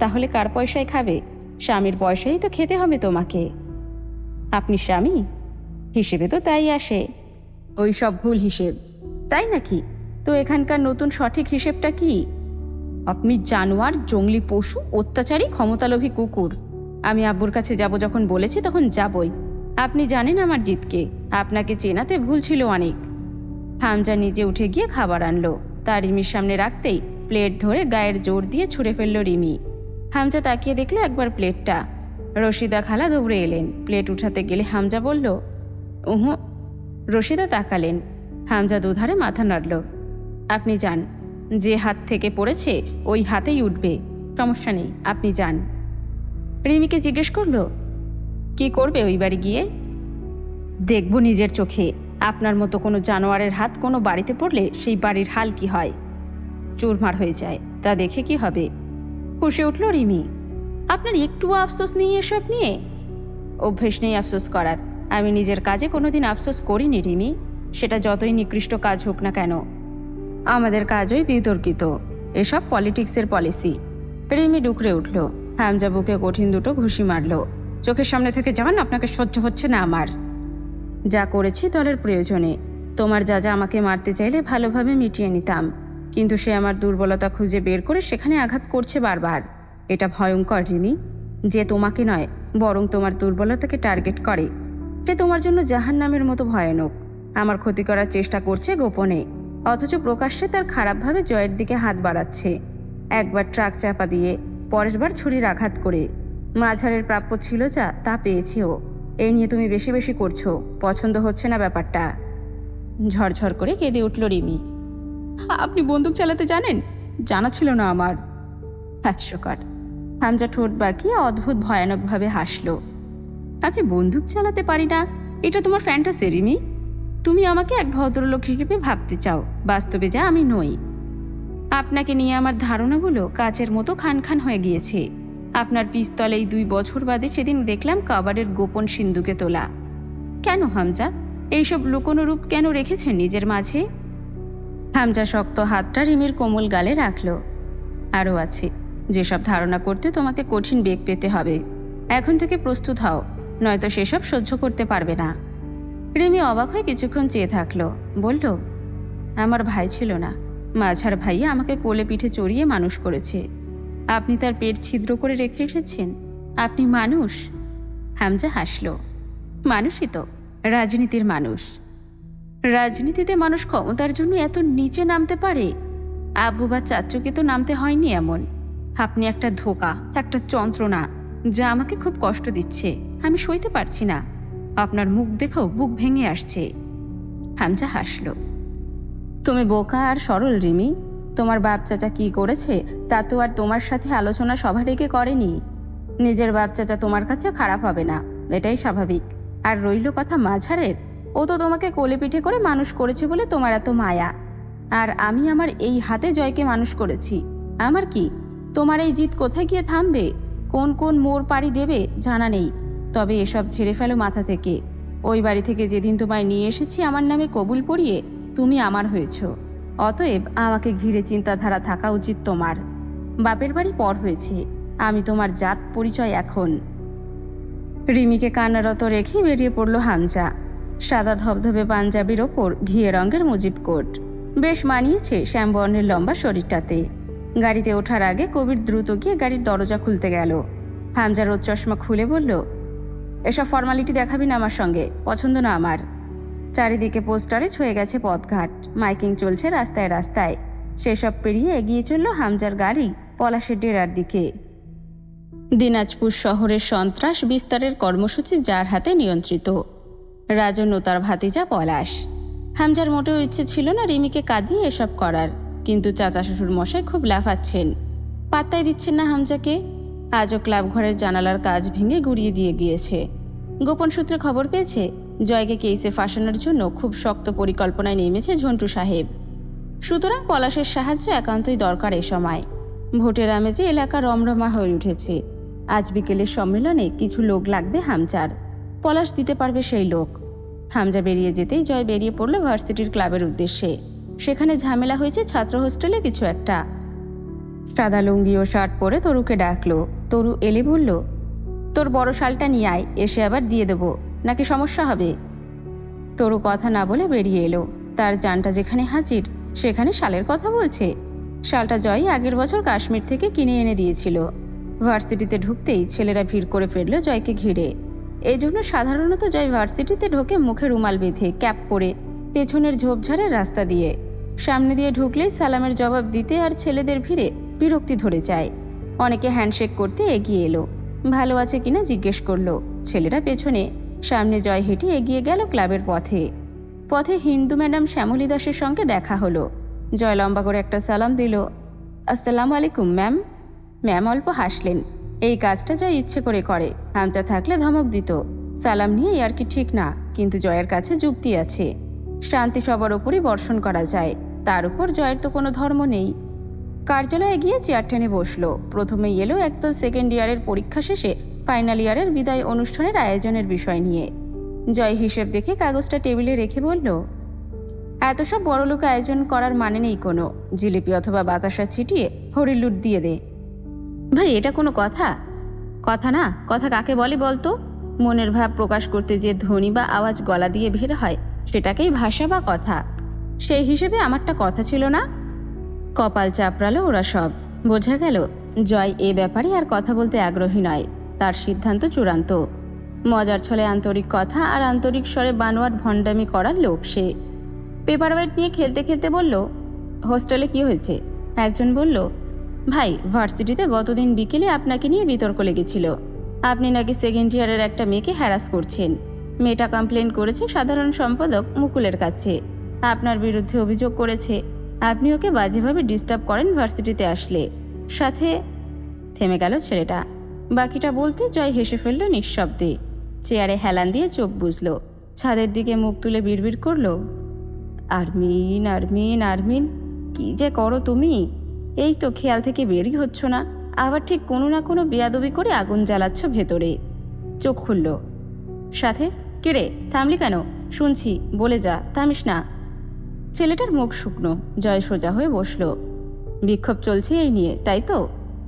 তাহলে কার পয়সায় খাবে? স্বামীর পয়সাই তো খেতে হবে তোমাকে। আপনি স্বামী? হিসেবে তো তাই আসে। ওই সব ভুল হিসেব। তাই নাকি? তো এখানকার নতুন সঠিক হিসেবটা কি? আপনি জানোয়ার, জঙ্গলি পশু, অত্যাচারী, ক্ষমতালোভী কুকুর। আমি আব্বুর কাছে যাব যখন বলেছি তখন যাবই। আপনি জানেন আমার জিতকে, আপনাকে চেনাতে ভুল ছিল অনেক। হামজা নিজে উঠে গিয়ে খাবার আনলো। তার রিমির সামনে রাখতেই প্লেট ধরে গায়ের জোর দিয়ে ছুঁড়ে ফেললো রিমি। হামজা তাকিয়ে দেখলো একবার প্লেটটা। রশিদা খালা দৌড়ে এলেন। প্লেট উঠাতে গেলে হামজা বলল, উহু। রশিদা তাকালেন। হামজা দুধারে মাথা নাড়ল। আপনি যান, যে হাত থেকে পড়েছে ওই হাতেই উঠবে, সমস্যা নেই, আপনি যান। রিমিকে জিজ্ঞেস করলো, কি করবে ওই বাড়ি গিয়ে? দেখব নিজের চোখে আপনার মতো কোনো জানোয়ারের হাত কোনো বাড়িতে পড়লে সেই বাড়ির হাল কি হয়, চুরমার হয়ে যায়, তা দেখে কি হবে? ফুঁসে উঠল রিমি। আপনার একটুও আফসোস নেই এসব নিয়ে? অভ্যেস নেই আফসোস করার। আমি নিজের কাজে কোনোদিন আফসোস করিনি রিমি, সেটা যতই নিকৃষ্ট কাজ হোক না কেন। আমাদের কাজই বিতর্কিত, এসব পলিটিক্সের পলিসি। রিমি ডুকরে উঠল। হামজা বুকে কঠিন দুটো ঘুষি মারল। চোখের সামনে থেকে যান, আপনাকে সহ্য হচ্ছে না আমার। যা করেছি দলের প্রয়োজনে। তোমার দাদা আমাকে মারতে চাইলে ভালোভাবে মিটিয়ে নিতাম, কিন্তু সে আমার দুর্বলতা খুঁজে বের করে সেখানে আঘাত করছে বারবার। এটা ভয়ঙ্কর রিমি, যে তোমাকে নয় বরং তোমার দুর্বলতাকে টার্গেট করে। সে তোমার জন্য জাহান্নামের মতো ভয়ানক। আমার ক্ষতি করার চেষ্টা করছে গোপনে, অথচ প্রকাশ্যে তার খারাপভাবে জয়ের দিকে হাত বাড়াচ্ছে। একবার ট্রাক চাপা দিয়ে, পরেশবার ছুরির আঘাত করে। মাঝারের প্রাপ্য ছিল যা, তা পেয়েছি ও। এই নিয়ে তুমি বেশি বেশি করছো, পছন্দ হচ্ছে না ব্যাপারটা। ঝরঝর করে কেঁদে উঠল রিমি। আপনি বন্দুক চালাতে জানেন? জানা ছিল না আমার। হাস্যকর। হামজা ঠোঁট বাঁকিয়ে অদ্ভুত ভয়ানকভাবে হাসল। আমি বন্দুক চালাতে পারি না, এটা তোমার ফ্যান্টাসি রিমি। তুমি আমাকে এক ভদ্রলোক হিসেবে ভাবতে চাও, বাস্তবে যা আমি নই। আপনাকে নিয়ে আমার ধারণাগুলো কাচের মতো খান খান হয়ে গিয়েছে। আপনার পিস্তল এই 2 বছর বাদে সেদিন দেখলাম কাবারের গোপন সিন্ধুকে তোলা। কেন হামজা এইসব লুকোনো রূপ কেন রেখেছেন নিজের মাঝে? হামজা শক্ত হাতটা রিমির কোমল গালে রাখল। আরও আছে, যেসব ধারণা করতে তোমাকে কঠিন বেগ পেতে হবে। এখন থেকে প্রস্তুত হও, নয়তো সেসব সহ্য করতে পারবে না। রিমি অবাক হয়ে কিছুক্ষণ চেয়ে থাকলো। বলল, আমার ভাই ছিল না, মাঝার ভাইয়া আমাকে কোলে পিঠে চড়িয়ে মানুষ করেছে। আপনি তার পেট ছিদ্র করে রেখে এসেছেন। আপনি মানুষ? হামজা হাসল। মানুষই তো, রাজনীতির মানুষ। রাজনীতিতে মানুষ ক্ষমতার জন্য এত নিচে নামতে পারে? আব্বু বা চাচুকে তো নামতে হয়নি এমন। আপনি একটা ধোঁকা, একটা যন্ত্রণা, যা আমাকে খুব কষ্ট দিচ্ছে। আমি সইতে পারছি না। আপনার মুখ দেখেও বুক ভেঙে আসছে। হামজা হাসল। তুমি বোকা আর সরল রিমি। তোমার বাপ চাচা কি করেছে তা তো আর তোমার সাথে আলোচনা সভা ডেকে করেনি। নিজের বাপ চাচা তোমার কাছে খারাপ হবে না, এটাই স্বাভাবিক। আর রইল কথা মাঝারের, ও তো তোমাকে কোলে পিঠে করে মানুষ করেছে বলে তোমার এত মায়া। আর আমি আমার এই হাতে জয়কে মানুষ করেছি। আমার কি? তোমার এই জিত কোথায় গিয়ে থামবে, কোন কোন মোড় পাড়ি দেবে জানা নেই। তবে এসব ঝেড়ে ফেলো মাথা থেকে। ওই বাড়ি থেকে যেদিন তোমায় নিয়ে এসেছি আমার নামে কবুল পড়িয়ে, তুমি আমার হয়েছ। অতএব আমাকে ঘিরে চিন্তাধারা থাকা উচিত তোমার। বাপের বাড়ি পর হয়েছে, আমি তোমার জাত পরিচয় এখন। রিমিকে কান্নারত রেখে বেরিয়ে পড়ল হামজা। সাদা ধবধবে পাঞ্জাবির ওপর ঘিয়ে রঙের মুজিব কোট বেশ মানিয়েছে শ্যামবর্ণের লম্বা শরীরটাতে। গাড়িতে ওঠার আগে কবির দ্রুত গিয়ে গাড়ির দরজা খুলতে গেল। হামজা রোদ চশমা খুলে বলল, এসব ফর্মালিটি দেখাবি না আমার সঙ্গে, পছন্দ না আমার। চারিদিকে পোস্টারে ছুঁয়ে গেছে পথঘাট, মাইকিং চলছে রাস্তায় রাস্তায়। সেসব পেরিয়ে এগিয়ে চলল হামজার গাড়ি পলাশের ডেরার দিকে। দিনাজপুর শহরের সন্ত্রাস বিস্তারের কর্মসূচি যার হাতে নিয়ন্ত্রিত। রাজন ও তার ভাতিজা পলাশ। হামজার মোটেও ইচ্ছে ছিল না রিমিকে কাঁদিয়ে এসব করার, কিন্তু চাচা শ্বশুর মশাই খুব লাফাচ্ছেন, পাত্তাই দিচ্ছেন না হামজাকে। আজও ক্লাব ঘরের জানালার কাজ ভেঙে গুড়িয়ে দিয়ে গিয়েছে। গোপন সূত্রে খবর পেয়েছে জয়কে কেসে ফাঁসানোর জন্য খুব শক্ত পরিকল্পনায় নেমেছে ঝন্টু সাহেব। সুতরাং পলাশের সাহায্য একান্তই দরকার এ সময়। ভোটের আমেজে এলাকা রমরমা হয়ে উঠেছে। আজ বিকেলের সম্মেলনে কিছু লোক লাগবে হামজার, পলাশ দিতে পারবে সেই লোক। হামজা বেরিয়ে যেতেই জয় বেরিয়ে পড়ল ভার্সিটির ক্লাবের উদ্দেশ্যে। সেখানে ঝামেলা হয়েছে ছাত্র হোস্টেলে কিছু একটা। সাদা লুঙ্গি ও শার্ট পরে তরুকে ডাকলো। তরু এলে বলল, তোর বড় শালটা নিয়ে আয়, এসে আবার দিয়ে দেবো, নাকি সমস্যা হবে? তরু কথা না বলে বেরিয়ে এলো। তার জানটা যেখানে হাজির সেখানে শালের কথা বলছে। শালটা জয় আগের বছর কাশ্মীর থেকে কিনে এনে দিয়েছিল। ভার্সিটিতে ঢুকতেই ছেলেরা ভিড় করে ফেলল জয়কে ঘিরে। এই জন্য সাধারণত জয় ভার্সিটিতে ঢোকে মুখে রুমাল বেঁধে, ক্যাপ পরে, পেছনের ঝোপঝাড়ের রাস্তা দিয়ে। সামনে দিয়ে ঢুকলেই সালামের জবাব দিতে আর ছেলেদের ভিড়ে বিরক্তি ধরে যায়। অনেকে হ্যান্ডশেক করতে এগিয়ে এলো, ভালো আছে কিনা জিজ্ঞেস করলো। ছেলেরা পেছনে, সামনে জয় হেঁটে এগিয়ে গেল ক্লাবের পথে। পথে হিন্দু ম্যাডাম শ্যামলী দাসের সঙ্গে দেখা হলো। জয় লম্বা করে একটা সালাম দিল। আসসালামু আলাইকুম ম্যাম। ম্যাম অল্প হাসলেন। এই কাজটা জয় ইচ্ছে করে করে, হামচা থাকলে ধমক দিত। সালাম নিয়ে আর কি ঠিক না, কিন্তু জয়ের কাছে যুক্তি আছে। শান্তি সবার ওপরই বর্ষণ করা যায়, তার উপর জয়ের তো কোনো ধর্ম নেই। কার্যালয়ে গিয়ে চেয়ার টেনে বসলো। প্রথমেই এলো একদল সেকেন্ড ইয়ারের পরীক্ষা শেষে ফাইনাল ইয়ারের বিদায় অনুষ্ঠানের আয়োজনের বিষয় নিয়ে। জয় হিসেব দেখে কাগজটা টেবিলে রেখে বলল, এত সব বড়লোক আয়োজন করার মানে নেই কোনো। জিলিপি অথবা বাতাসা ছিটিয়ে হরিলুট দিয়ে দে। ভাই, এটা কোনো কথা? কথা না, কথা কাকে বলে বলতো? মনের ভাব প্রকাশ করতে যে ধ্বনি বা আওয়াজ গলা দিয়ে বের হয়, সেটাকেই ভাষা বা কথা। সেই হিসেবে আমারটা কথা ছিল না। কপাল চাপড়ালো ওরা সব। বোঝা গেল জয় এ ব্যাপারে আর কথা বলতে আগ্রহী নয়, তার সিদ্ধান্ত চূড়ান্ত। মজার ছলে আন্তরিক কথা আর আন্তরিক স্বরে বানোয়াট ভণ্ডামি করার লোক সে। পেপার ওয়েট নিয়ে খেলতে খেলতে বলল, হোস্টেলে কি হয়েছে? একজন বলল, ভাই, ভার্সিটিতে গতদিন বিকেলে আপনাকে নিয়ে বিতর্ক লেগেছিল। আপনি নাকি সেকেন্ড ইয়ারের একটা মেয়েকে হ্যারাস করছেন। মেয়েটা কমপ্লেন করেছে সাধারণ সম্পাদক মুকুলের কাছে। আপনার বিরুদ্ধে অভিযোগ করেছে আপনি ওকে বাজেভাবে ডিস্টার্ব করেন ভার্সিটিতে আসলে। সাথে থেমে গেল ছেলেটা। বাকিটা বলতে জয় হেসে ফেলল নিঃশব্দে। চেয়ারে হেলান দিয়ে চোখ বুঝল। ছাদের দিকে মুখ তুলে বিড়বিড় করলো, আরমিন আরমিন আরমিন, কি যে করো তুমি! এই তো খেয়াল থেকে বেরই হচ্ছ না, আবার ঠিক কোনো না কোনো বেয়াদবি করে আগুন জ্বালাচ্ছ ভেতরে। চোখ খুলল। সাথে, কেড়ে থামলি কেন? শুনছি, বলে যা, থামিস না। ছেলেটার মুখ শুকনো। জয় সোজা হয়ে বসল। বিক্ষোভ চলছে এই নিয়ে, তাই তো?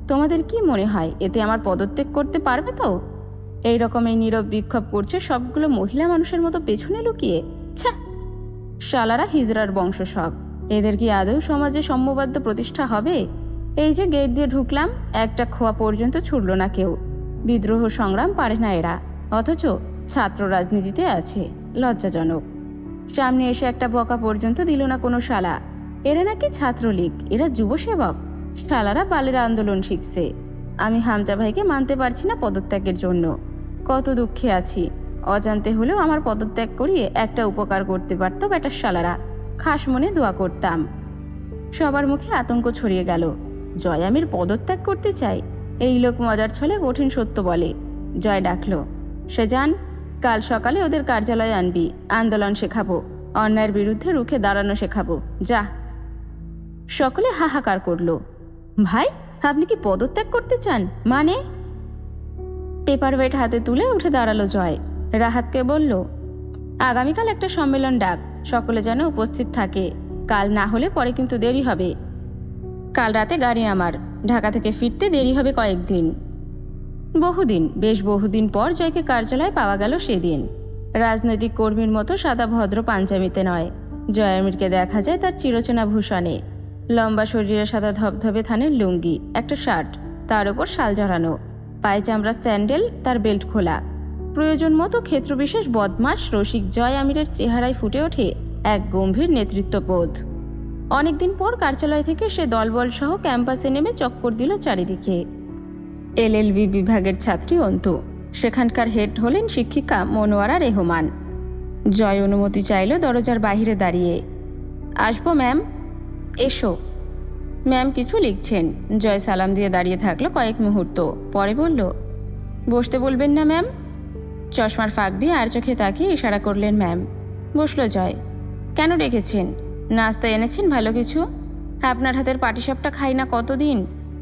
তোমাদের কি মনে হয় এতে আমার পদত্যাগ করতে পারবে তো? এই রকম এই নীরব বিক্ষোভ করছে সবগুলো মহিলা মানুষের মতো পেছনে লুকিয়ে। ছ্যা, শালারা হিজড়ার বংশ সব। এদের কি আদৌ সমাজে সম্যবাদ্য প্রতিষ্ঠা হবে? এই যে গেট দিয়ে ঢুকলাম, একটা খোয়া পর্যন্ত ছুড়ল না কেউ। বিদ্রোহ সংগ্রাম পারে না এরা, অথচ ছাত্র রাজনীতিতে আছে। লজ্জাজনক। সামনে এসে একটা বকা পর্যন্ত দিল না কোনো শালা। এরা নাকি ছাত্রলীগ, এরা যুবসেবক। শালারা বালের আন্দোলন শিখছে। আমি হামজা ভাইকে মানতে পারছি না পদত্যাগের জন্য। কত দুঃখে আছি। অজান্তে হলেও আমার পদত্যাগ করিয়ে একটা উপকার করতে পারত বেটার শালারা। খাস মনে দোয়া করতাম। সবার মুখে আতঙ্ক ছড়িয়ে গেল। জয় আমির পদত্যাগ করতে চাই? এই লোক মজার ছলে কঠিন সত্য বলে। জয় ডাকল, সে যান, কাল সকালে ওদের কার্যালয়ে আনবি। আন্দোলন শেখাবো, অন্যায়ের বিরুদ্ধে রুখে দাঁড়ানো শেখাবো, যা। সকলে হাহাকার করল। ভাই, আপনি কি পদত্যাগ করতে চান? মানে? পেপার ওয়েট হাতে তুলে উঠে দাঁড়ালো জয়। রাহাতকে বলল, আগামীকাল একটা সম্মেলন ডাক, সকলে যেন উপস্থিত থাকে। কাল না হলে পরে কিন্তু দেরি হবে। কাল রাতে গাড়ি আমার, ঢাকা থেকে ফিরতে দেরি হবে কয়েকদিন। বহুদিন, বেশ বহুদিন পর জয়কে কার্যালয়ে পাওয়া গেল সেদিন। রাজনৈতিক কর্মীর মতো সাদা ভদ্র পাঞ্জাবিতে নয়, জয় আমিরকে দেখা যায় তার চিরচেনা ভূষণে। লম্বা শরীরে সাদা ধবধবে থানের লুঙ্গি, একটা শার্ট, তার ওপর শাল জড়ানো, পায়ে চামড়া স্যান্ডেল, তার বেল্ট খোলা। প্রয়োজন মতো ক্ষেত্রবিশেষ বদমাশ রসিক জয় আমিরের চেহারায় ফুটে ওঠে এক গম্ভীর নেতৃত্ববোধ। অনেকদিন পর কার্যালয় থেকে সে দলবল সহ ক্যাম্পাসে নেমে চক্কর দিল চারিদিকে। এলএলবি বিভাগের ছাত্রী অন্তু, সেখানকার হেড হলেন শিক্ষিকা মনোয়ারা রেহমান। জয় অনুমতি চাইল দরজার বাহিরে দাঁড়িয়ে। আসবো ম্যাম? এসো। ম্যাম কিছু লিখছেন। জয় সালাম দিয়ে দাঁড়িয়ে থাকলো কয়েক মুহূর্ত, পরে বলল, বসতে বলবেন না ম্যাম? চশমার ফাঁক দিয়ে আর চোখে তাকিয়ে ইশারা করলেন ম্যাম। বসলো জয়। কেন ডেকেছেন? নাস্তা এনেছেন ভালো কিছু? আপনার হাতের পাটিসাপটা খাই না কতদিন,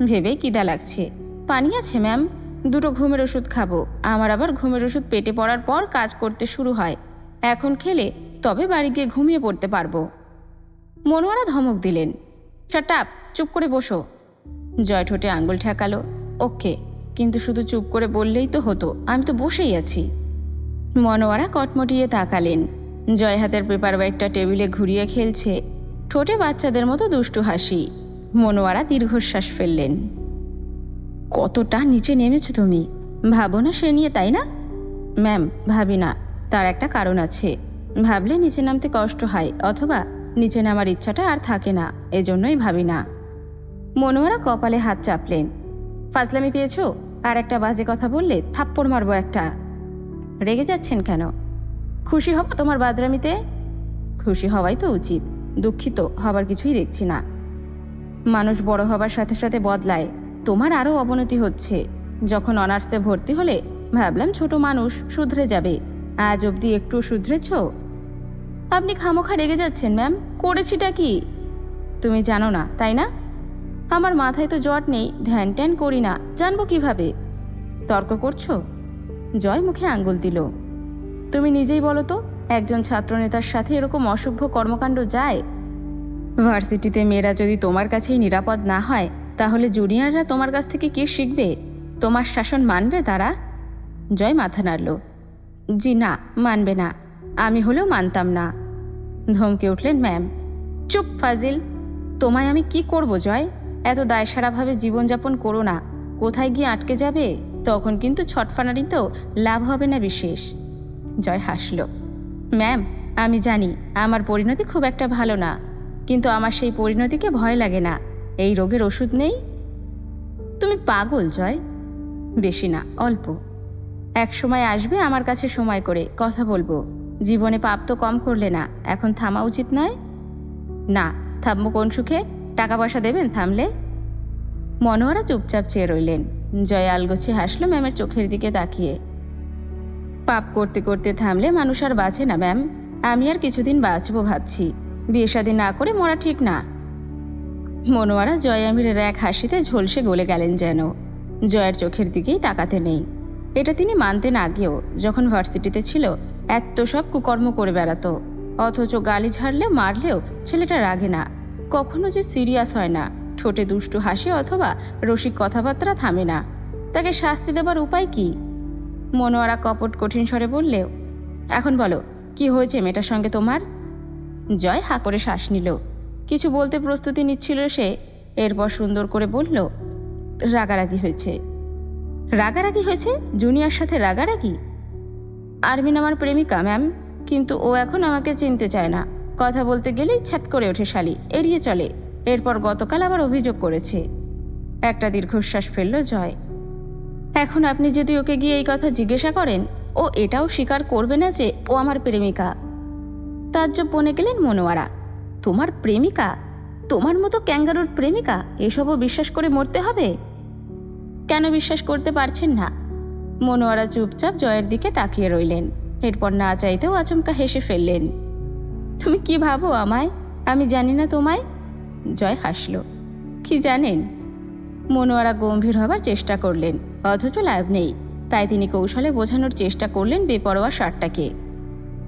ভেবেই কিদা লাগছে। পানি আছে ম্যাম? দুটো ঘুমের ওষুধ খাবো। আমার আবার ঘুমের ওষুধ পেটে পড়ার পর কাজ করতে শুরু হয়। এখন খেলে তবে বাড়ি গিয়ে ঘুমিয়ে পড়তে পারবো। মনোয়ারা ধমক দিলেন, শাট আপ, চুপ করে বসো। জয় ঠোঁটে আঙুল ঠেকালো। ওকে, কিন্তু শুধু চুপ করে বললেই তো হতো, আমি তো বসেই আছি। মনোয়ারা কটমটিয়ে তাকালেন। জয় হাতের পেপার ওয়েটটা টেবিলে ঘুরিয়ে খেলছে, ঠোঁটে বাচ্চাদের মতো দুষ্টু হাসি। মনোয়ারা দীর্ঘশ্বাস ফেললেন। কতটা নিচে নেমেছো তুমি, ভাবো না সে নিয়ে, তাই না? ম্যাম, ভাবি না। তার একটা কারণ আছে। ভাবলে নিচে নামতে কষ্ট হয়, অথবা নিচে নামার ইচ্ছাটা আর থাকে না, এজন্যই ভাবি না। মনোয়ারা কপালে হাত চাপলেন। ফাজলামি পেয়েছো? আর একটা বাজে কথা বললে থাপ্পড় মারবো একটা। রেগে যাচ্ছেন কেন? খুশি হব তোমার বাদরামিতে? খুশি হওয়াই তো উচিত, দুঃখিত হবার কিছুই দেখছি না। মানুষ বড় হবার সাথে সাথে বদলায়, তোমার আরও অবনতি হচ্ছে। যখন অনার্সে ভর্তি হলে ভাবলাম ছোট মানুষ, শুধরে যাবে। আজ অবধি একটু শুধরেছ? আপনি খামোখা রেগে যাচ্ছেন ম্যাম, করেছিটা কি? তুমি জানো না, তাই না? আমার মাথায় তো জট নেই, ধ্যান ট্যান করি না, জানবো কিভাবে? তর্ক করছো? জয় মুখে আঙ্গুল দিল। তুমি নিজেই বলো তো, একজন ছাত্রনেতার সাথে এরকম অসভ্য কর্মকাণ্ড যায়? ভার্সিটিতে মেয়েরা যদি তোমার কাছেই নিরাপদ না হয়, তাহলে জুনিয়ররা তোমার কাছ থেকে কি শিখবে? তোমার শাসন মানবে তারা? জয় মাথা নাড়ল। জি না, মানবে না। আমি হলেও মানতাম না। ধমকে উঠলেন ম্যাম। চুপ ফাজিল! তোমায় আমি কি করব জয়? এত দায়সারাভাবে জীবনযাপন করো না। কোথায় গিয়ে আটকে যাবে, তখন কিন্তু ছটফানারিতেও লাভ হবে না বিশেষ। জয় হাসল। ম্যাম, আমি জানি আমার পরিণতি খুব একটা ভালো না, কিন্তু আমার সেই পরিণতিকে ভয় লাগে না। এই রোগের ওষুধ নেই। তুমি পাগল জয়। বেশি না, অল্প। এক সময় আসবে আমার কাছে সময় করে কথা বলবো। জীবনে পাপ তো কম করলে না, এখন থামা উচিত নয়? না, থামবো কোন সুখে? টাকা পয়সা দেবেন থামলে? মনোয়ারা চুপচাপ চেয়ে রইলেন। জয় আলগোছে হাসলো ম্যামের চোখের দিকে তাকিয়ে। পাপ করতে করতে থামলে মানুষ আর বাঁচে না ম্যাম। আমি আর কিছুদিন বাঁচবো ভাবছি। বিয়ে শাদী না করে মরা ঠিক না। মনোয়ারা জয় আমিরের এক হাসিতে ঝলসে গলে গেলেন যেন। জয়ের চোখের দিকেই তাকাতে নেই। এটা তিনি মানতেন আগেও, যখন ভার্সিটিতে ছিল। এত সব কুকর্ম করে বেড়াতো, অথচ গালি ঝাড়লেও মারলেও ছেলেটা রাগে না, কখনো যে সিরিয়াস হয় না। ঠোঁটে দুষ্টু হাসি অথবা রসিক কথাবার্তা থামে না। তাকে শাস্তি দেবার উপায় কি? মনোয়ারা কপট কঠিন স্বরে বললেও, এখন বলো, কি হয়েছে মেয়েটার সঙ্গে তোমার? জয় হা করে শ্বাস নিল। কিছু বলতে প্রস্তুতি নিচ্ছিল সে, এরপর সুন্দর করে বলল, রাগারাগি হয়েছে। রাগারাগি হয়েছে? জুনিয়র সাথে রাগারাগি? আরমিন আমার প্রেমিকা ম্যাম, কিন্তু ও এখন আমাকে চিনতে চায় না। কথা বলতে গেলেই ছ্যাত করে ওঠে শালি, এড়িয়ে চলে। এরপর গতকাল আবার অভিযোগ করেছে। একটা দীর্ঘশ্বাস ফেলল জয়। এখন আপনি যদি ওকে গিয়ে এই কথা জিজ্ঞাসা করেন, ও এটাও স্বীকার করবে না যে ও আমার প্রেমিকা। তাজ্জব বনে গেলেন মনোয়ারা। তোমার প্রেমিকা? তোমার মতো ক্যাঙ্গারুর প্রেমিকা? এসবও বিশ্বাস করে মরতে হবে? কেন বিশ্বাস করতে পারছেন না? মনোয়ারা চুপচাপ জয়ের দিকে তাকিয়ে রইলেন। এরপর না চাইতেও আচমকা হেসে ফেললেন। তুমি কি ভাবো আমায়? আমি জানি না তোমায়? জয় হাসল। কি জানেন? মনোয়ারা গম্ভীর হবার চেষ্টা করলেন, অথচ লাভ নেই। তাই তিনি কৌশলে বোঝানোর চেষ্টা করলেন বেপরোয়া ষাটটাকে।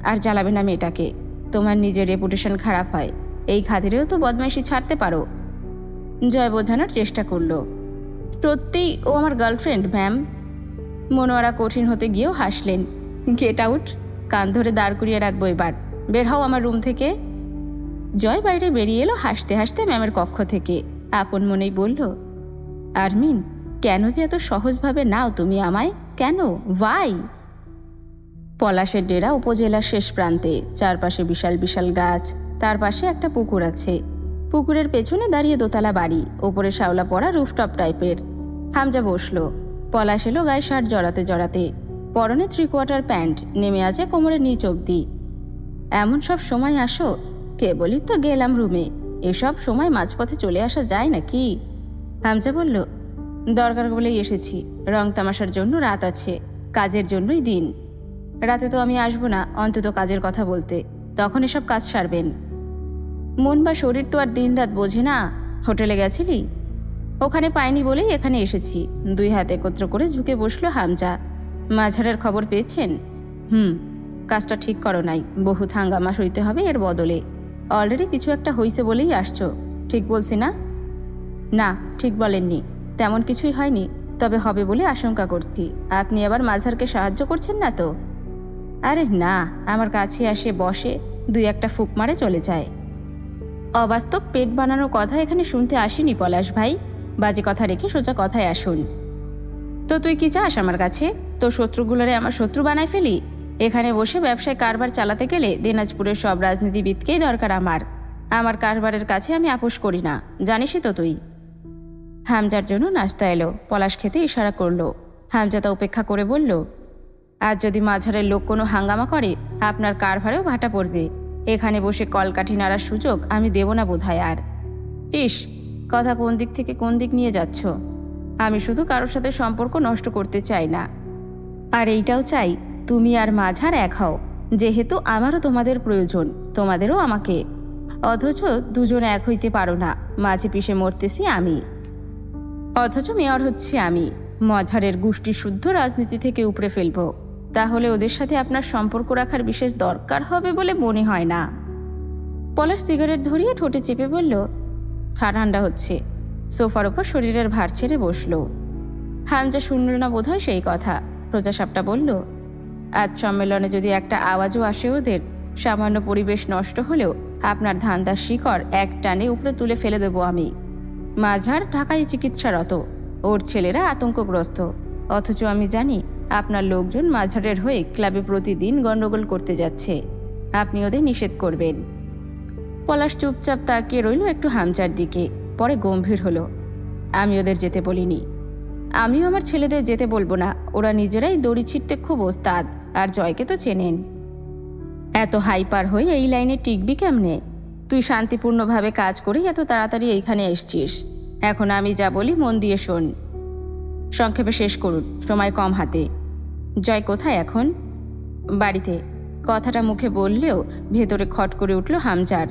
আর জ্বালাবে না মেয়েটাকে, তোমার নিজের রেপুটেশন খারাপ হয়। এই খাতিরেও তো বদমাইশি ছাড়তে পারো। জয় বোঝানোর চেষ্টা করল। সত্যিই ও আমার গার্লফ্রেন্ড ম্যাম। মনোয়ারা কঠিন হতে গিয়েও হাসলেন। Get out! কান ধরে দাঁড় করিয়ে রাখবো এবার। বের হও আমার রুম থেকে। জয় বাইরে বেরিয়ে এলো হাসতে হাসতে ম্যামের কক্ষ থেকে। আপন মনেই বলল, আরমিন, কেন যে এত সহজভাবে নাও তুমি আমায়? কেন? ওয়াই? পলাশের ডেরা উপজেলার শেষ প্রান্তে। চারপাশে বিশাল বিশাল গাছ, তার পাশে একটা পুকুর আছে। পুকুরের পেছনে দাঁড়িয়ে দোতলা বাড়ি, ওপরে শ্যাওলা পড়া রুফটপ টাইপের। হামজা বসলো। পলাশ এলো গায়ে শার্ট জড়াতে জড়াতে। পরনে 3/4 প্যান্ট, নেমে আছে কোমরের নিচ অব্দি। এমন সব সময় আসো? কেবলই তো গেলাম রুমে। এসব সময় মাঝপথে চলে আসা যায় নাকি? হামজা বলল, দরকার বলেই এসেছি। রং তামাশার জন্য রাত আছে, কাজের জন্যই দিন। রাতে তো আমি আসবো না, অন্তত কাজের কথা বলতে। তখন এসব কাজ সারবেন। মন বা শরীর তো আর দিন রাত বোঝে না। হোটেলে গেছিলি? ওখানে পাইনি বলেই এখানে এসেছি। দুই হাত একত্র করে ঝুঁকে বসলো হামজা। মাঝারের খবর পেয়েছেন? কাজটা ঠিক করো নাই, বহু হাঙ্গামা সইতে হবে এর বদলে। অলরেডি কিছু একটা হইছে বলেই আসছো, ঠিক বলছি না? না, ঠিক বলেননি। তেমন কিছুই হয়নি, তবে হবে বলে আশঙ্কা করছি। আপনি আবার মাঝারকে সাহায্য করছেন না তো? আরে না, আমার কাছে আসে বসে, দুই একটা ফুক মারে চলে যায়। অবাস্তব পেট বানানো কথা এখানে শুনতে আসিনি পলাশ ভাই। বাজে কথা রেখে সোজা কথায় আসুন। তো তুই কি চাস আমার কাছে? তোর শত্রুগুলোরে আমার শত্রু বানায় ফেলি? এখানে বসে ব্যবসায় কারবার চালাতে গেলে দিনাজপুরের সব রাজনীতিবিদকেই দরকার আমার। আমার কারবারের কাছে আমি আপোষ করি না, জানিসই তো তুই। হামজার জন্য নাস্তা এলো। পলাশ খেতে ইশারা করলো। হামজা তা উপেক্ষা করে বলল, আজ যদি মাঝারের লোক কোনো হাঙ্গামা করে আপনার কারভারেও ভাটা পড়বে। এখানে বসে কলকাঠি নাড়ার সুযোগ আমি দেব না বোধহয় আর। ইস, কথা কোন দিক থেকে কোন দিক নিয়ে যাচ্ছ? আমি শুধু কারোর সাথে সম্পর্ক নষ্ট করতে চাই না, আর এইটাও চাই তুমি আর মাঝার এক হও, যেহেতু আমারও তোমাদের প্রয়োজন, তোমাদেরও আমাকে। অথচ দুজন এক হইতে পারো না, মাঝে পিষে মরতেছি আমি। অথচ মেয়র হচ্ছে আমি। মঝারের গোষ্ঠী শুদ্ধ রাজনীতি থেকে উপড়ে ফেলবো। তাহলে ওদের সাথে আপনার সম্পর্ক রাখার বিশেষ দরকার হবে বলে মনে হয় না। পলাশ সিগারেট ধরিয়ে ঠোঁটে চেপে বলল, ঠান্ডা হচ্ছে। সোফার ওপর শরীরের ভার ছেড়ে বসল। হামজা শুনল না বোধহয় সেই কথা। প্রজাসাপটা বলল, আজ সম্মেলনে যদি একটা আওয়াজও আসে ওদের, সামান্য পরিবেশ নষ্ট হলেও আপনার ধান্দার শিকড় এক টানে উপরে তুলে ফেলে দেব আমি। মাঝার ঢাকায় চিকিৎসারত, ওর ছেলেরা আতঙ্কগ্রস্ত। অথচ আমি জানি আপনার লোকজন মাঝারের হয়ে ক্লাবে প্রতিদিন গন্ডগোল করতে যাচ্ছে। আপনি ওদের নিষেধ করবেন। পলাশ চুপচাপ তাকিয়ে রইল একটু হামজার দিকে, পরে গম্ভীর হলো, আমি ওদের যেতে বলিনি। আমিও আমার ছেলেদের যেতে বলবো না। ওরা নিজেরাই দড়ি ছিটতে খুব ওস্তাদ, আর জয়কে তো চেনেন। এত হাইপার হয়ে এই লাইনে টিকবি কেমনে? তুই শান্তিপূর্ণভাবে কাজ করেই এত তাড়াতাড়ি এইখানে এসছিস। এখন আমি যা বলি মন দিয়ে শোন। সংক্ষেপে শেষ করুন, সময় কম হাতে। জয় কোথায় এখন? বাড়িতে। কথাটা মুখে বললেও ভেতরে খট করে উঠল হামজার।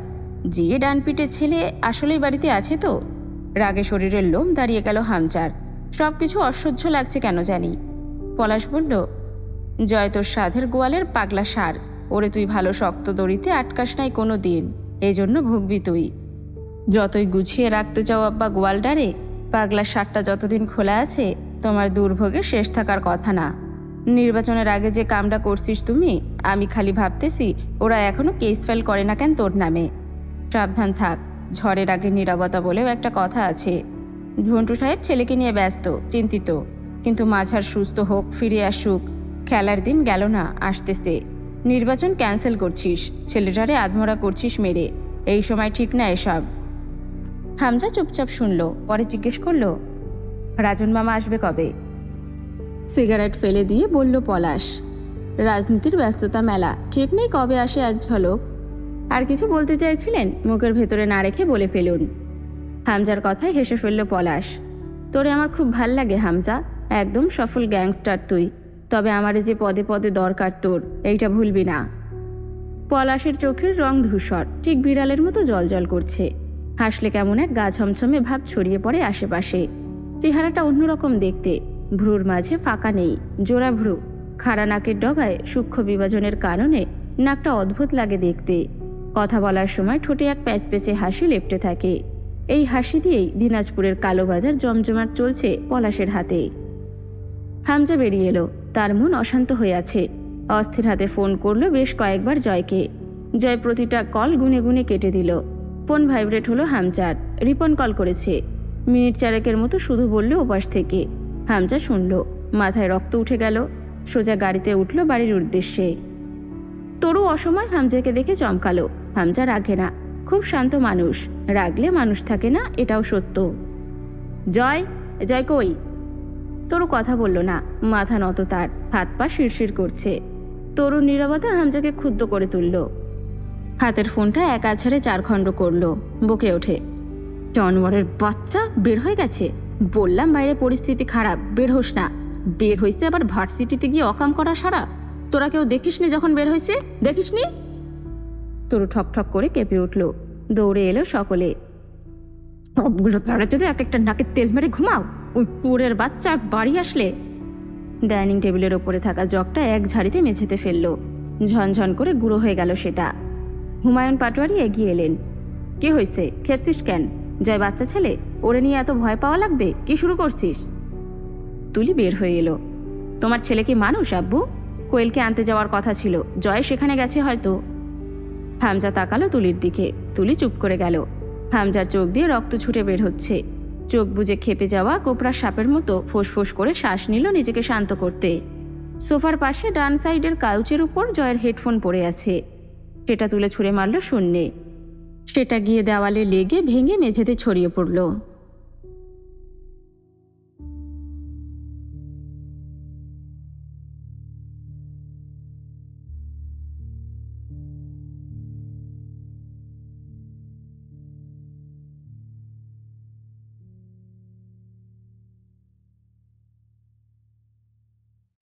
জিয়ে ডান পিঠে ছেলে আসলেই বাড়িতে আছে তো? রাগে শরীরের লোম দাঁড়িয়ে গেল হামজার। সব কিছু অসহ্য লাগছে কেন জানি। পলাশ বলল, জয় তোর সাধের গোয়ালের পাগলা সার। ওরে তুই ভালো শক্ত দড়িতে আটকাস নাই কোনো দিন, এই জন্য ভুগবি তুই। যতই গুছিয়ে রাখতে চাও আব্বা গোয়ালটারে, পাগলা সারটা যতদিন খোলা আছে তোমার দুর্ভোগে শেষ থাকার কথা না। নির্বাচনের আগে যে কামটা করছিস তুমি, আমি খালি ভাবতেছি ওরা এখনো কেস ফাইল করে না কেন তোর নামে। সাবধান থাক, ঝড়ের আগে নীরবতা বলেও একটা কথা আছে। ঝন্টু সাহেব ছেলেকে নিয়ে ব্যস্ত, চিন্তিত। কিন্তু মাঝার সুস্থ হোক, ফিরে আসুক। খেলার দিন গেল না, আসতেছে। নির্বাচন ক্যান্সেল করছিস, ছেলেটারে আধমরা করছিস মেরে। এই সময় ঠিক না এসব। হামজা চুপচাপ শুনল, পরে জিজ্ঞেস করলো, রাজন মামা আসবে কবে? সিগারেট ফেলে দিয়ে বলল পলাশ, রাজনীতির ব্যস্ততা মেলা, ঠিক নেই কবে আসে এক ঝলক। আর কিছু বলতে চাইছিলেন, মুখের ভেতরে না রেখে বলে ফেলুন। হামজার কথায় হেসে ফেলল পলাশ। তোরে আমার খুব ভাল লাগে হামজা, একদম সফল গ্যাংস্টার তুই। তবে আমারে যে পদে পদে দরকার তোর, এইটা ভুলবি না। পলাশের চোখের রং ধূসর, ঠিক বিড়ালের মতো জলজল করছে। হাসলে কেমন এক গা ছমছমে ভাব ছড়িয়ে পড়ে আশেপাশে। চেহারাটা অন্যরকম দেখতে, ভ্রুর মাঝে ফাঁকা নেই, জোড়া ভ্রু। খাড়া নাকের ডগায় সূক্ষ্ম বিভাজনের কারণে নাকটা অদ্ভুত লাগে দেখতে। কথা বলার সময় ঠোঁটে এক প্যাচপ্যাচে হাসি লেপ্টে থাকে। এই হাসি দিয়েই দিনাজপুরের কালোবাজার জমজমাট চলছে পলাশের হাতে। হামজা বেরিয়ে এলো, তার মন অশান্ত হয়ে আছে। অস্থির হাতে ফোন করলো বেশ কয়েকবার জয়কে। জয় প্রতিটা কল গুনে গুনে কেটে দিল। ফোন ভাইব্রেট হলো হামজার। রিপন কল করেছে। মিনিট চারেকের মতো শুধু বলল ওপাশ থেকে। হামজা শুনল, মাথায় রক্ত উঠে গেল। সোজা গাড়িতে উঠল বাড়ির উদ্দেশ্যে। তরু অসময় হামজাকে দেখে চমকালো। হামজা রাগে না, খুব শান্ত মানুষ। রাগলে মানুষ থাকে না, এটাও সত্য। জয়, জয় কই? তরু কথা বলল না, মাথা নত তার, হাত পা শিরশির করছে। তরুর নীরবতা হামজাকে ক্ষুব্ধ করে তুলল। হাতের ফোনটা এক আছাড়ে 4 খণ্ড করল। বকে ওঠে, জানোয়ারের বাচ্চা, বের হয়ে গেছে। বললাম বাইরে পরিস্থিতি খারাপ, বের হোস না। বের হইতে আবার ভার্সিটিতে গিয়ে অকাম করা সারা। তোরা কেউ দেখিসনি যখন বের হয়েছে? দেখিসনি? তরু ঠক ঠক করে কেঁপে উঠল। দৌড়ে এলো সকলে। সবগুলো প্যারা যদি এক একটা নাকে তেল মেরে ঘুমাও। ওই পুরের বাচ্চা বাড়ি আসলে। ডাইনিং টেবিলের ওপরে থাকা জগটা এক ঝাড়িতে মেঝেতে ফেলল। ঝনঝন করে গুঁড়ো হয়ে গেল সেটা। হুমায়ুন পাটোয়ারি এগিয়ে এলেন। কি হয়েছে, খেপছিস কেন? জয় বাচ্চা ছেলে, ওরে নিয়ে এত ভয় পাওয়া লাগবে? কি শুরু করছিস? তুলি বের হয়ে এলো। তোমার ছেলে কি মানুষ আব্বু? কোয়েলকে আনতে যাওয়ার কথা ছিল, জয় সেখানে গেছে হয়তো। হামজা তাকালো তুলির দিকে। তুলি চুপ করে গেল। হামজার চোখ দিয়ে রক্ত ছুটে বের হচ্ছে। চোখ বুজে খেপে যাওয়া কোবরা সাপের মতো ফোঁস করে শ্বাস নিল নিজেকে শান্ত করতে। সোফার পাশে ডান সাইডের কাউচের উপর জয়ের হেডফোন পড়ে আছে। সেটা তুলে ছুঁড়ে মারল শূন্যে। সেটা গিয়ে দেওয়ালে লেগে ভেঙে মেঝেতে ছড়িয়ে পড়ল।